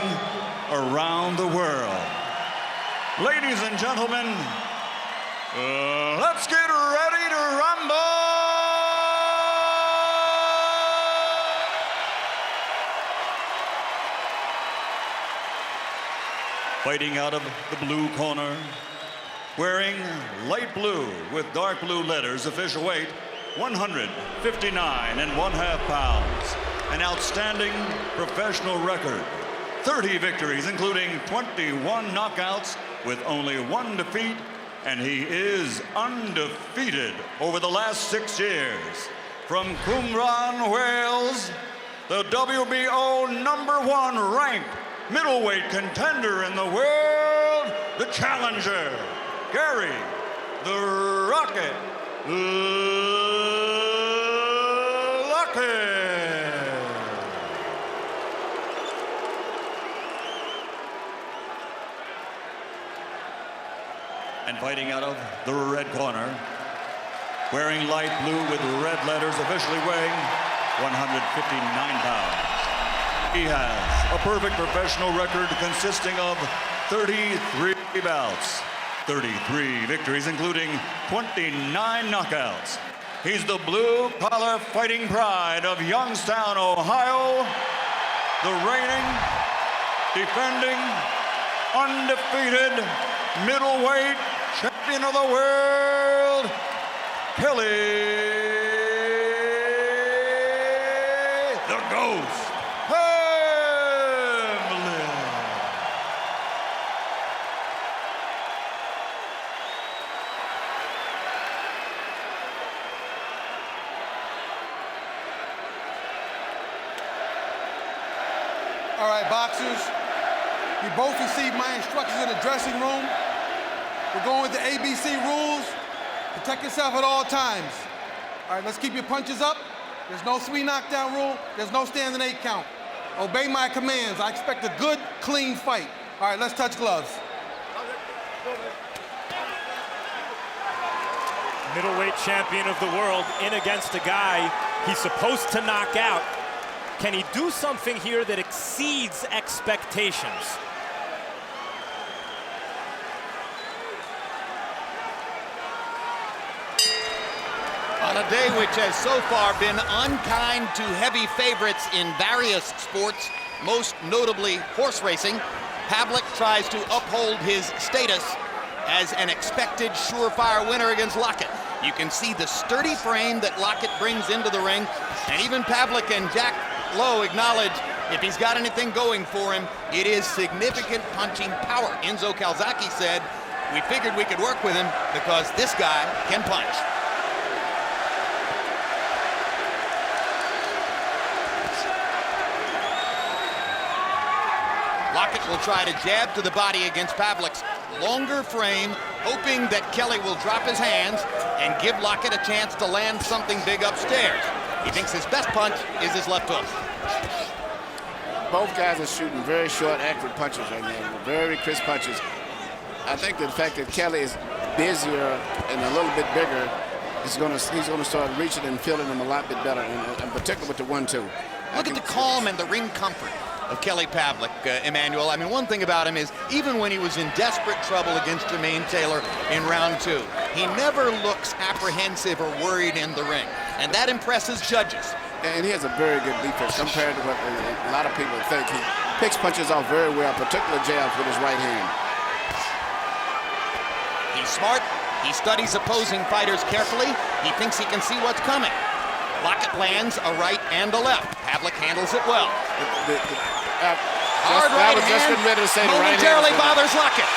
H: around the world. Ladies and gentlemen, let's get ready to rumble! Fighting out of the blue corner, wearing light blue with dark blue letters, official weight 159.5 pounds. An outstanding professional record, 30 victories, including 21 knockouts with only one defeat, and he is undefeated over the last 6 years. From Cwmran, Wales, the WBO #1 ranked middleweight contender in the world, the challenger, Gary the Rocket Lockett. And fighting out of the red corner, wearing light blue with red letters, officially weighing 159 pounds. He has a perfect professional record consisting of 33 bouts, 33 victories, including 29 knockouts. He's the blue-collar fighting pride of Youngstown, Ohio, the reigning, defending, undefeated middleweight champion of the world, Kelly the Ghost Pavlik.
R: right, boxers, you both received my instructions in the dressing room. We're going with the ABC rules. Protect yourself at all times. All right, let's keep your punches up. There's no 3 knockdown rule. There's no standing 8 count. Obey my commands. I expect a good, clean fight. All right, let's touch gloves.
E: Middleweight champion of the world in against a guy he's supposed to knock out. Can he do something here that exceeds expectations?
D: On a day which has so far been unkind to heavy favorites in various sports, most notably horse racing, Pavlik tries to uphold his status as an expected surefire winner against Lockett. You can see the sturdy frame that Lockett brings into the ring, and even Pavlik and Jack Lowe acknowledge if he's got anything going for him, it is significant punching power. Enzo Calzaghe said, we figured we could work with him because this guy can punch. Lockett will try to jab to the body against Pavlik's longer frame, hoping that Kelly will drop his hands and give Lockett a chance to land something big upstairs. He thinks his best punch is his left hook.
F: Both guys are shooting very short, accurate punches right now, very crisp punches. I think the fact that Kelly is busier and a little bit bigger, he's going to start reaching and feeling them a lot bit better, and particularly with the 1-2.
D: Look at the calm and the ring comfort of Kelly Pavlik, Emmanuel. I mean, one thing about him is even when he was in desperate trouble against Jermaine Taylor in round 2, he never looks apprehensive or worried in the ring, and that impresses judges.
F: And he has a very good defense compared to what a lot of people think. He picks punches off very well, particularly jabs with his right hand.
D: He's smart. He studies opposing fighters carefully. He thinks he can see what's coming. Lockett lands a right and a left. Pavlik handles it well. Hard right hand momentarily bothers Lockett.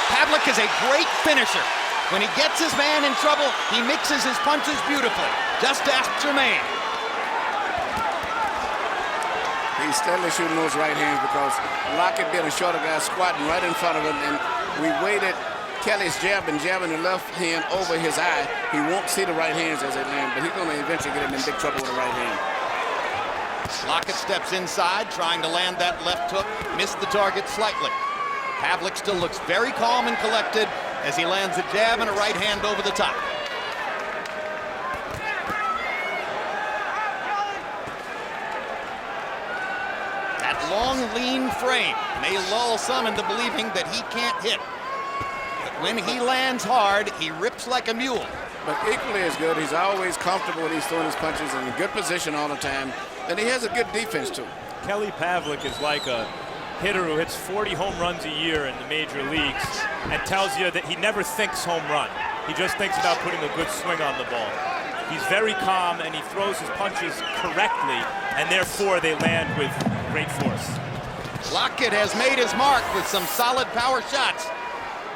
D: Pavlik is a great finisher. When he gets his man in trouble, he mixes his punches beautifully. Just ask Jermaine.
F: He's steadily shooting those right hands because Lockett being a shorter guy squatting right in front of him, and we waited. Kelly's jabbing the left hand over his eye. He won't see the right hands as they land, but he's going to eventually get him in big trouble with the right hand.
D: Lockett steps inside, trying to land that left hook. Missed the target slightly. Pavlik still looks very calm and collected as he lands a jab and a right hand over the top. That long, lean frame may lull some into believing that he can't hit. When he lands hard, he rips like a mule.
F: But equally as good, he's always comfortable when he's throwing his punches in a good position all the time. And he has a good defense, too.
E: Kelly Pavlik is like a hitter who hits 40 home runs a year in the major leagues and tells you that he never thinks home run. He just thinks about putting a good swing on the ball. He's very calm, and he throws his punches correctly, and therefore they land with great force.
D: Lockett has made his mark with some solid power shots.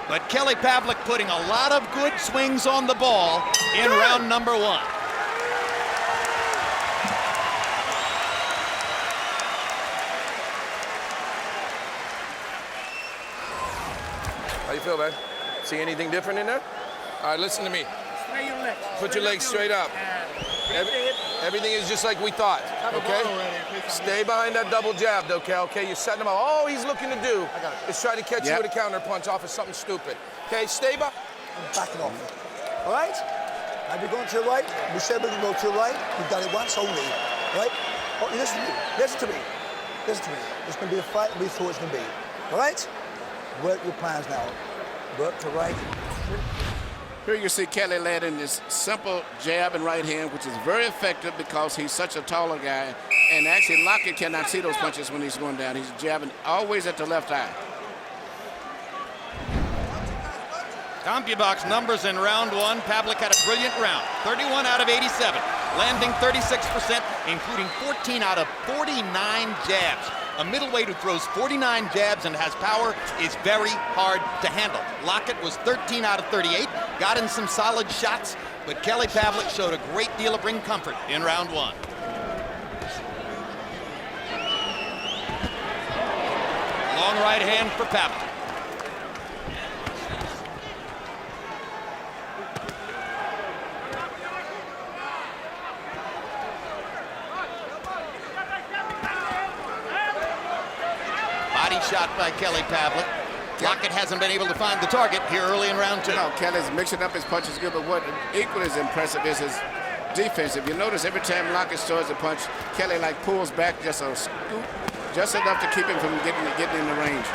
D: But Kelly Pavlik putting a lot of good swings on the ball in round number 1.
R: How you feel, man? See anything different in there? All right, listen to me. Put your legs straight up. Everything is just like we thought, okay? Stay behind that double jab, though, Cal, okay? You're setting him up. All he's looking to do is try to catch you with a counter punch off of something stupid. Okay, stay back.
S: Back it off. All right? Now we're going to the right. We said we're going to go to the right. We've done it once only. All right? Oh, listen to me. Listen to me. Listen to me. It's going to be a fight we thought it's going to be. All right? Work your plans now. Work to right.
F: Here you see Kelly landing this simple jab and right hand, which is very effective because he's such a taller guy. And actually, Lockett cannot see those punches when he's going down. He's jabbing always at the left eye.
D: CompuBox numbers in round 1. Pavlik had a brilliant round. 31 out of 87, landing 36%, including 14 out of 49 jabs. A middleweight who throws 49 jabs and has power is very hard to handle. Lockett was 13 out of 38, got in some solid shots, but Kelly Pavlik showed a great deal of ring comfort in round 1. Strong right hand for Pavlik. Body shot by Kelly Pavlik. Lockett hasn't been able to find the target here early in round 2.
F: No, Kelly's mixing up his punches good, but what equally as impressive is his defense. If you notice, every time Lockett throws a punch, Kelly like pulls back just a scoop, just enough to keep him from getting in the range.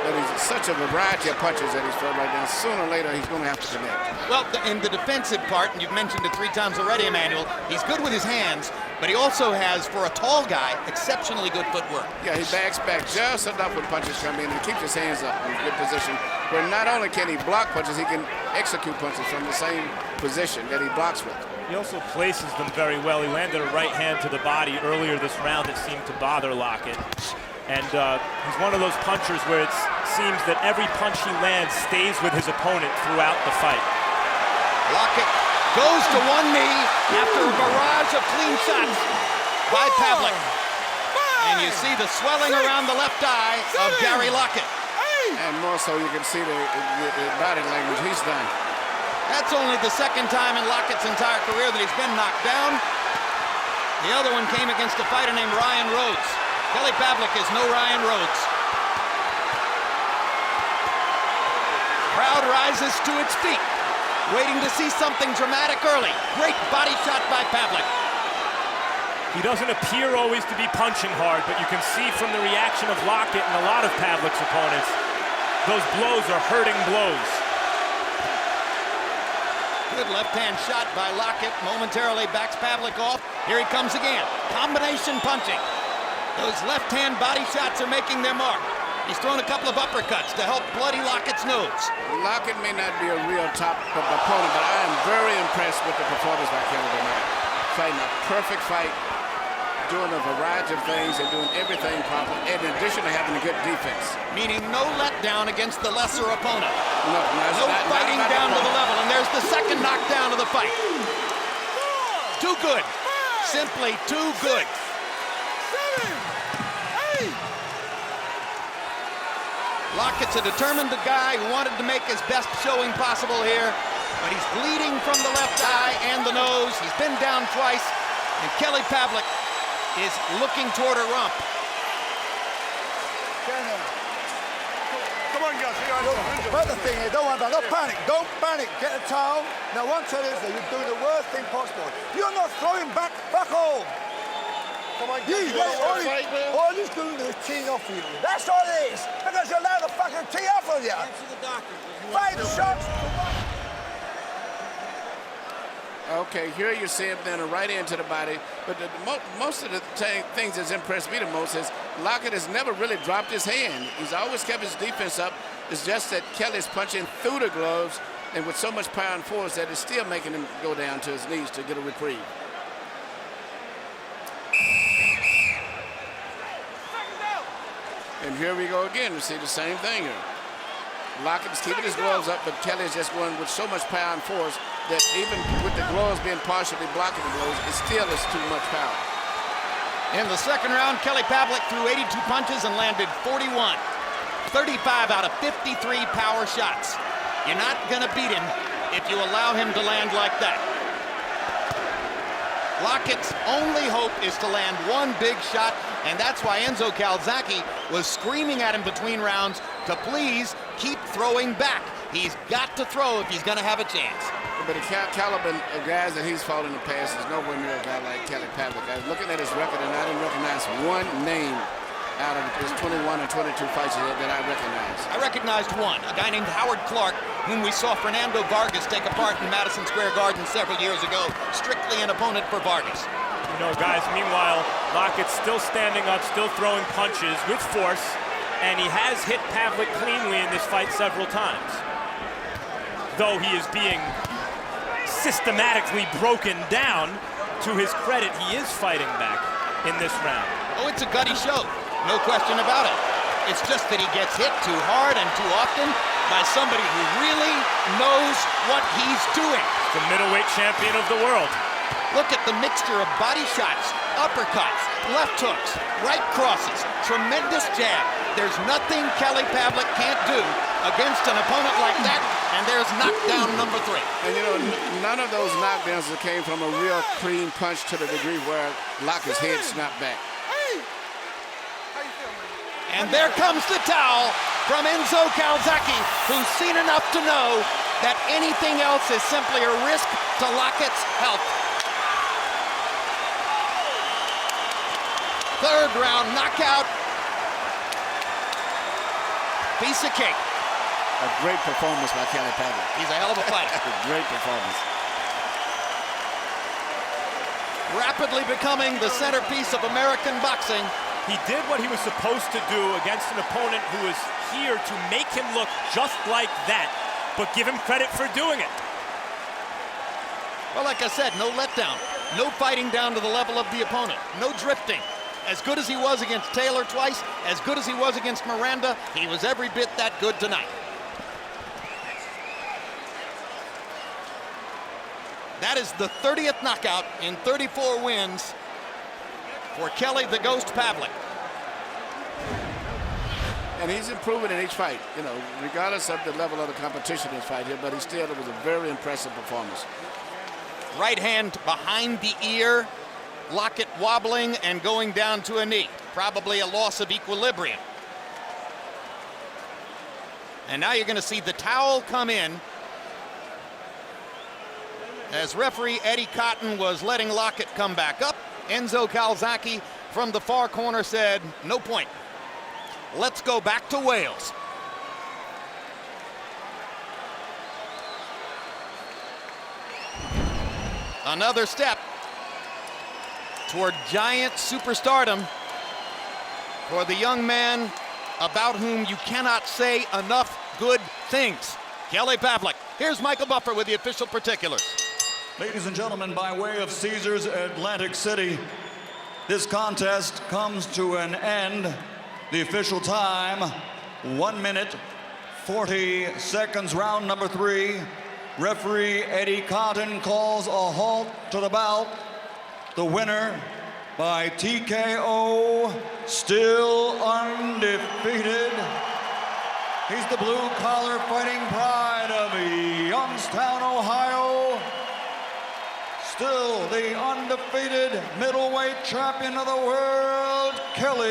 F: But he's such a variety of punches that he's throwing right now. Sooner or later, he's going to have to connect.
D: Well, in the defensive part, and you've mentioned it 3 times already, Emmanuel, he's good with his hands, but he also has, for a tall guy, exceptionally good footwork.
F: Yeah, he backs back just enough when punches come in and keeps his hands up in good position, where not only can he block punches, he can execute punches from the same position that he blocks with.
E: He also places them very well. He landed a right hand to the body earlier this round that seemed to bother Lockett. And he's one of those punchers where it seems that every punch he lands stays with his opponent throughout the fight.
D: Lockett goes to one knee after a barrage of clean shots by Pavlik. And you see the swelling around the left eye of Gary Lockett.
F: And more so, you can see the body language. He's done.
D: That's only the 2nd time in Lockett's entire career that he's been knocked down. The other one came against a fighter named Ryan Rhodes. Kelly Pavlik is no Ryan Rhodes. Crowd rises to its feet, waiting to see something dramatic early. Great body shot by Pavlik.
E: He doesn't appear always to be punching hard, but you can see from the reaction of Lockett and a lot of Pavlik's opponents, those blows are hurting blows.
D: Good left-hand shot by Lockett, momentarily backs Pavlik off. Here he comes again, combination punching. Those left-hand body shots are making their mark. He's thrown a couple of uppercuts to help bloody Lockett's nose.
F: Lockett may not be a real top opponent, but I am very impressed with the performance by Kelly tonight. Fighting a perfect fight, doing a variety of things and doing everything proper, in addition to having a good defense.
D: Meaning no letdown against the lesser opponent.
F: No
D: fighting down to the level, and there's the 2nd knockdown of the fight. Too good. Simply too good. Lockett's a determined guy who wanted to make his best showing possible here, but he's bleeding from the left eye and the nose. He's been down twice, and Kelly Pavlik is looking toward a rump.
S: Come on, guys. But the thing is, don't worry about it. Don't panic. Don't panic. Get a towel. Now, one tell is that you're doing the worst thing possible. You're not throwing back home. Come on, all he's doing is teeing off you. That's all it is. Because you're allowed to fucking tee off on you. Answer the doctor. 5 shots.
F: Okay, here you see him then right into the body. But most of the things that's impressed me the most is Lockett has never really dropped his hand. He's always kept his defense up. It's just that Kelly's punching through the gloves and with so much power and force that it's still making him go down to his knees to get a reprieve. And here we go again. We see the same thing here. Lockett is keeping his gloves up, but Kelly is just going with so much power and force that even with the gloves being partially blocking the blows, it still is too much power.
D: In the 2nd round, Kelly Pavlik threw 82 punches and landed 41. 35 out of 53 power shots. You're not going to beat him if you allow him to land like that. Lockett's only hope is to land one big shot, and that's why Enzo Calzaghe was screaming at him between rounds to please keep throwing back. He's got to throw if he's going to have a chance.
F: But the caliber of guys that he's fought in the past is nowhere near a guy like Kelly Pavlik. I was looking at his record, and I didn't recognize one name out of his 21 or 22 fights that I recognize.
D: I recognized one, a guy named Howard Clark, whom we saw Fernando Vargas take apart in Madison Square Garden several years ago, strictly an opponent for Vargas.
E: You know, guys, meanwhile, Lockett's still standing up, still throwing punches with force, and he has hit Pavlik cleanly in this fight several times. Though he is being systematically broken down, to his credit, he is fighting back in this round.
D: Oh, it's a gutty show. No question about it. It's just that he gets hit too hard and too often by somebody who really knows what he's doing.
E: The middleweight champion of the world.
D: Look at the mixture of body shots, uppercuts, left hooks, right crosses, tremendous jab. There's nothing Kelly Pavlik can't do against an opponent like that, and there's knockdown number 3.
F: And you know, none of those knockdowns came from a real clean punch to the degree where Lockett's head snapped back.
D: And there comes the towel from Enzo Calzaghe, who's seen enough to know that anything else is simply a risk to Lockett's health. Third round knockout. Piece of cake.
F: A great performance by Kelly Pavlik.
D: He's a hell of a fighter.
F: A great performance.
D: Rapidly becoming the centerpiece of American boxing.
E: He did what he was supposed to do against an opponent who was here to make him look just like that, but give him credit for doing it.
D: Well, like I said, no letdown. No fighting down to the level of the opponent. No drifting. As good as he was against Taylor twice, as good as he was against Miranda, he was every bit that good tonight. That is the 30th knockout in 34 wins for Kelly the Ghost Pavlik.
F: And he's improving in each fight, you know, regardless of the level of the competition in this fight here, but he still, it was a very impressive performance.
D: Right hand behind the ear. Lockett wobbling and going down to a knee. Probably a loss of equilibrium. And now you're going to see the towel come in as referee Eddie Cotton was letting Lockett come back up. Enzo Calzaghe from the far corner said, no point. Let's go back to Wales. Another step toward giant superstardom for the young man about whom you cannot say enough good things. Kelly Pavlik. Here's Michael Buffer with the official particulars.
H: Ladies and gentlemen, by way of Caesars Atlantic City, this contest comes to an end. The official time, 1 minute, 40 seconds, round number 3. Referee Eddie Cotton calls a halt to the bout. The winner by TKO, still undefeated. He's the blue-collar fighting pride of Youngstown, Ohio. Still the undefeated middleweight champion of the world, Kelly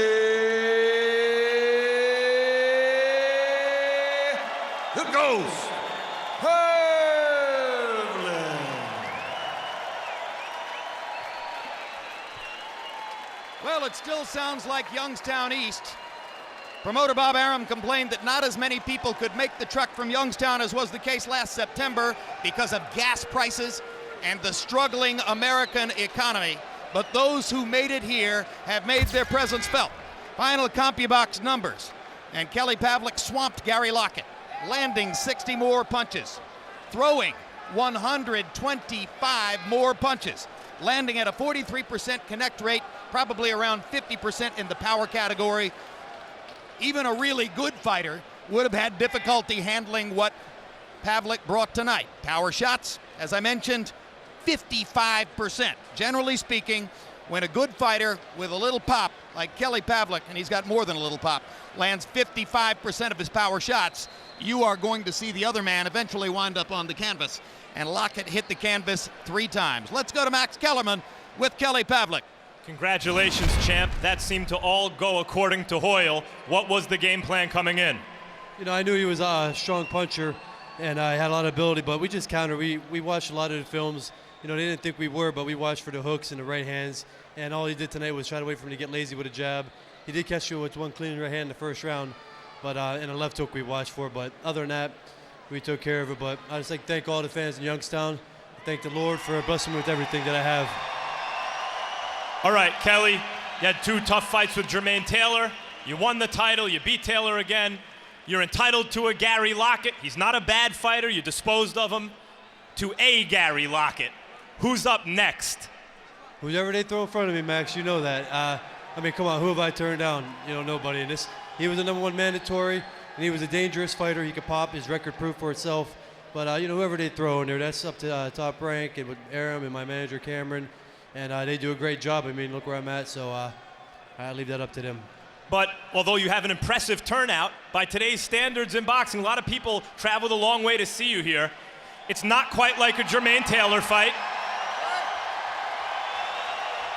H: the Ghost Pavlik.
D: Well, it still sounds like Youngstown East. Promoter Bob Arum complained that not as many people could make the trek from Youngstown as was the case last September because of gas prices and the struggling American economy. But those who made it here have made their presence felt. Final CompuBox numbers. And Kelly Pavlik swamped Gary Lockett, landing 60 more punches, throwing 125 more punches, landing at a 43% connect rate, probably around 50% in the power category. Even a really good fighter would have had difficulty handling what Pavlik brought tonight. Power shots, as I mentioned, 55%. Generally speaking, when a good fighter with a little pop, like Kelly Pavlik, and he's got more than a little pop, lands 55% of his power shots, you are going to see the other man eventually wind up on the canvas. And Lockett hit the canvas 3 times. Let's go to Max Kellerman with Kelly Pavlik.
E: Congratulations, champ. That seemed to all go according to Hoyle. What was the game plan coming in?
T: You know, I knew he was a strong puncher, and I had a lot of ability, but we just countered. We watched a lot of the films. You know, they didn't think we were, but we watched for the hooks and the right hands, and all he did tonight was try to wait for him to get lazy with a jab. He did catch you with one clean right hand in the first round, but in a left hook we watched for. But other than that, we took care of it. But I just like to thank all the fans in Youngstown. Thank the Lord for blessing me with everything that I have.
E: All right, Kelly, you had 2 tough fights with Jermaine Taylor. You won the title, you beat Taylor again. You're entitled to a Gary Lockett. He's not a bad fighter, you disposed of him. To a Gary Lockett. Who's up next?
T: Whoever they throw in front of me, Max, you know that. I mean, come on, who have I turned down? You know, nobody. And he was the #1 mandatory, and he was a dangerous fighter. He could pop, his record proof for itself. But, you know, whoever they throw in there, that's up to Top Rank and with Aram and my manager, Cameron. And they do a great job. I mean, look where I'm at, so I leave that up to them.
E: But although you have an impressive turnout, by today's standards in boxing, a lot of people traveled a long way to see you here. It's not quite like a Jermaine Taylor fight.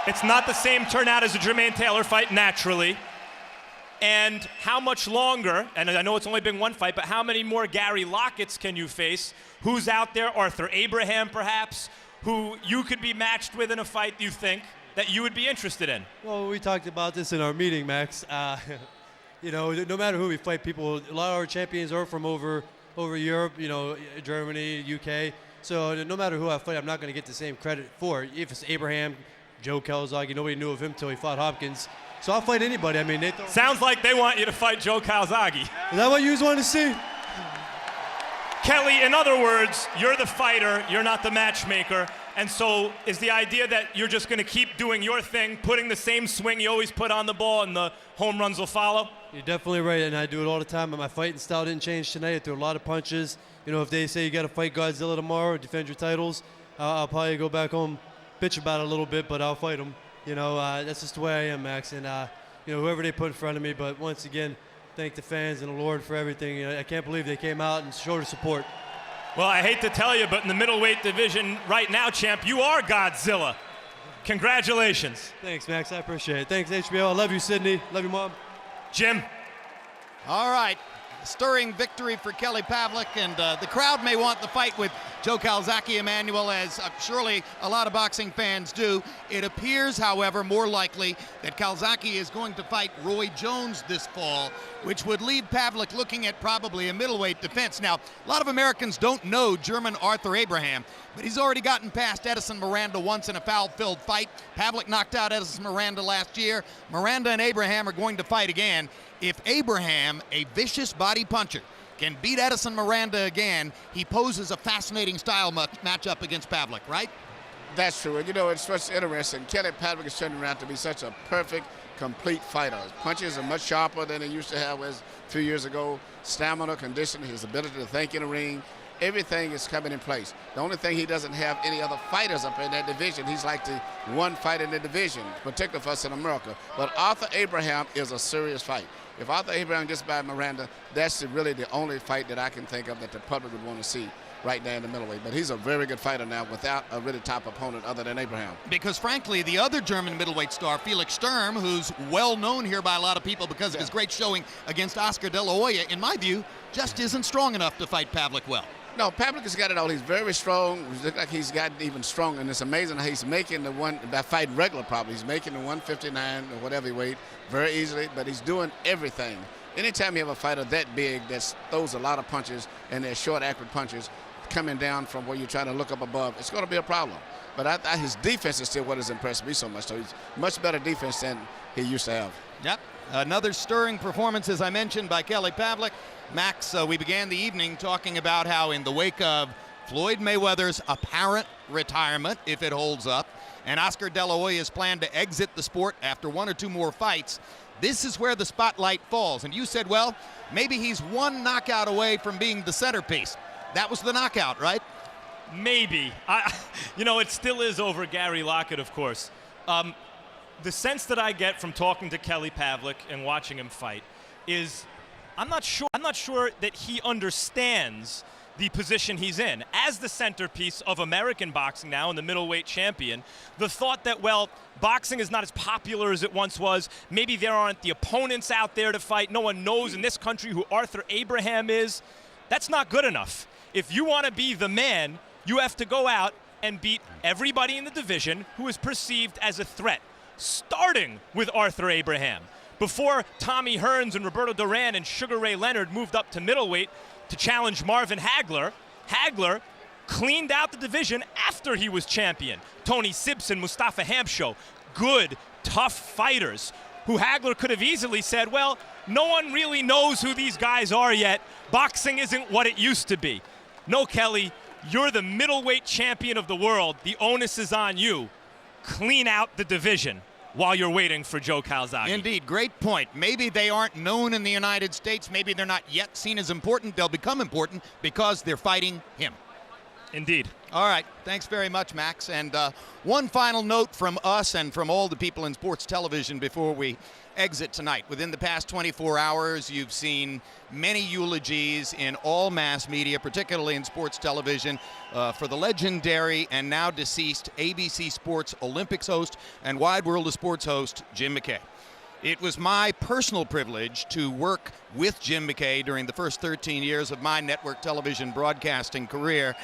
E: It's not the same turnout as a Jermaine Taylor fight, naturally. And how much longer, and I know it's only been one fight, but how many more Gary Locketts can you face? Who's out there? Arthur Abraham, perhaps, who you could be matched with in a fight, you think, that you would be interested in?
T: Well, we talked about this in our meeting, Max. You know, no matter who we fight, a lot of our champions are from over Europe, you know, Germany, UK. So no matter who I fight, I'm not going to get the same credit for. If it's Abraham, Joe Calzaghe, nobody knew of him till he fought Hopkins. So I'll fight anybody. I mean,
E: sounds like they want you to fight Joe Calzaghe.
T: Is that what you want to see?
E: Kelly, in other words, you're the fighter, you're not the matchmaker. And so is the idea that you're just going to keep doing your thing, putting the same swing you always put on the ball, and the home runs will follow?
T: You're definitely right, and I do it all the time. And my fighting style didn't change tonight. I threw a lot of punches. You know, if they say you got to fight Godzilla tomorrow, defend your titles, I'll probably go back home, bitch about it a little bit, but I'll fight them. You know, that's just the way I am, Max. And, you know, whoever they put in front of me. But once again, thank the fans and the Lord for everything. You know, I can't believe they came out and showed their support.
E: Well, I hate to tell you, but in the middleweight division right now, champ, you are Godzilla. Congratulations.
T: Thanks, Max. I appreciate it. Thanks, HBO. I love you, Sydney. Love you, Mom.
E: Jim.
D: All right. Stirring victory for Kelly Pavlik, and the crowd may want the fight with Joe Calzaghe, Emmanuel, as surely a lot of boxing fans do. It appears, however, more likely that Calzaghe is going to fight Roy Jones this fall, which would leave Pavlik looking at probably a middleweight defense. Now, a lot of Americans don't know German Arthur Abraham, but he's already gotten past Edison Miranda once in a foul-filled fight. Pavlik knocked out Edison Miranda last year. Miranda and Abraham are going to fight again. If Abraham, a vicious body puncher, can beat Edison Miranda again, he poses a fascinating style matchup against Pavlik, right?
F: That's true. And you know, it's what's interesting. Kelly Pavlik is turning around to be such a perfect, complete fighter. His punches are much sharper than he used to have a few years ago. Stamina, condition, his ability to think in the ring, everything is coming in place. The only thing he doesn't have any other fighters up in that division. He's like the one fighter in the division, particularly for us in America. But Arthur Abraham is a serious fight. If Arthur Abraham gets by Miranda, that's really the only fight that I can think of that the public would want to see right there in the middleweight. But he's a very good fighter now without a really top opponent other than Abraham.
D: Because frankly, the other German middleweight star, Felix Sturm, who's well known here by a lot of people because of his great showing against Oscar De La Hoya, in my view, just isn't strong enough to fight Pavlik well.
F: No, Pavlik has got it all. He's very strong. He looks like he's gotten even stronger, and it's amazing how he's making the one, by fighting regular probably, he's making the 159 or whatever he weight very easily, but he's doing everything. Anytime you have a fighter that big that throws a lot of punches and they're short, accurate punches coming down from where you're trying to look up above, it's going to be a problem. But his defense is still what has impressed me so much. So he's much better defense than he used to have.
D: Yep. Another stirring performance, as I mentioned, by Kelly Pavlik. Max, we began the evening talking about how in the wake of Floyd Mayweather's apparent retirement, if it holds up, and Oscar De La Hoya's plan to exit the sport after one or two more fights, this is where the spotlight falls. And you said, well, maybe he's one knockout away from being the centerpiece. That was the knockout, right?
E: Maybe. You know, it still is over Gary Lockett, of course. The sense that I get from talking to Kelly Pavlik and watching him fight is I'm not sure that he understands the position he's in. As the centerpiece of American boxing now and the middleweight champion, the thought that, well, boxing is not as popular as it once was, maybe there aren't the opponents out there to fight, no one knows in this country who Arthur Abraham is, that's not good enough. If you want to be the man, you have to go out and beat everybody in the division who is perceived as a threat, starting with Arthur Abraham. Before Tommy Hearns and Roberto Duran and Sugar Ray Leonard moved up to middleweight to challenge Marvin Hagler, Hagler cleaned out the division after he was champion. Tony Simpson, Mustafa Hamsho, good, tough fighters who Hagler could have easily said, well, no one really knows who these guys are yet. Boxing isn't what it used to be. No, Kelly, you're the middleweight champion of the world. The onus is on you. Clean out the division while you're waiting for Joe Calzaghe.
D: Indeed, great point. Maybe they aren't known in the United States. Maybe they're not yet seen as important. They'll become important because they're fighting him.
E: Indeed.
D: All right. Thanks very much, Max. And one final note from us and from all the people in sports television before we exit tonight. Within the past 24 hours, you've seen many eulogies in all mass media, particularly in sports television, for the legendary and now deceased ABC Sports Olympics host and Wide World of Sports host, Jim McKay. It was my personal privilege to work with Jim McKay during the first 13 years of my network television broadcasting career.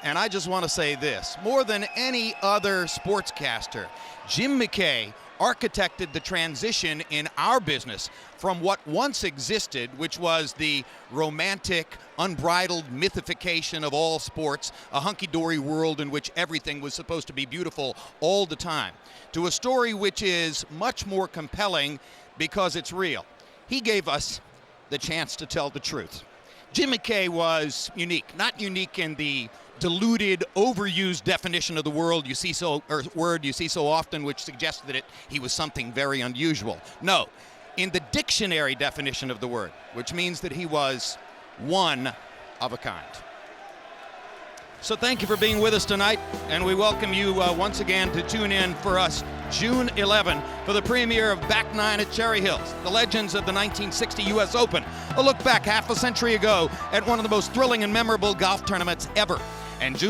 D: And I just want to say this, more than any other sportscaster, Jim McKay architected the transition in our business from what once existed, which was the romantic, unbridled mythification of all sports, a hunky-dory world in which everything was supposed to be beautiful all the time, to a story which is much more compelling because it's real. He gave us the chance to tell the truth. Jim McKay was unique, not unique in the diluted, overused definition of the word you see so often, which suggests that he was something very unusual. No, in the dictionary definition of the word, which means that he was one of a kind. So thank you for being with us tonight, and we welcome you once again to tune in for us June 11 for the premiere of Back Nine at Cherry Hills, the legends of the 1960 U.S. Open, a look back half a century ago at one of the most thrilling and memorable golf tournaments ever. And June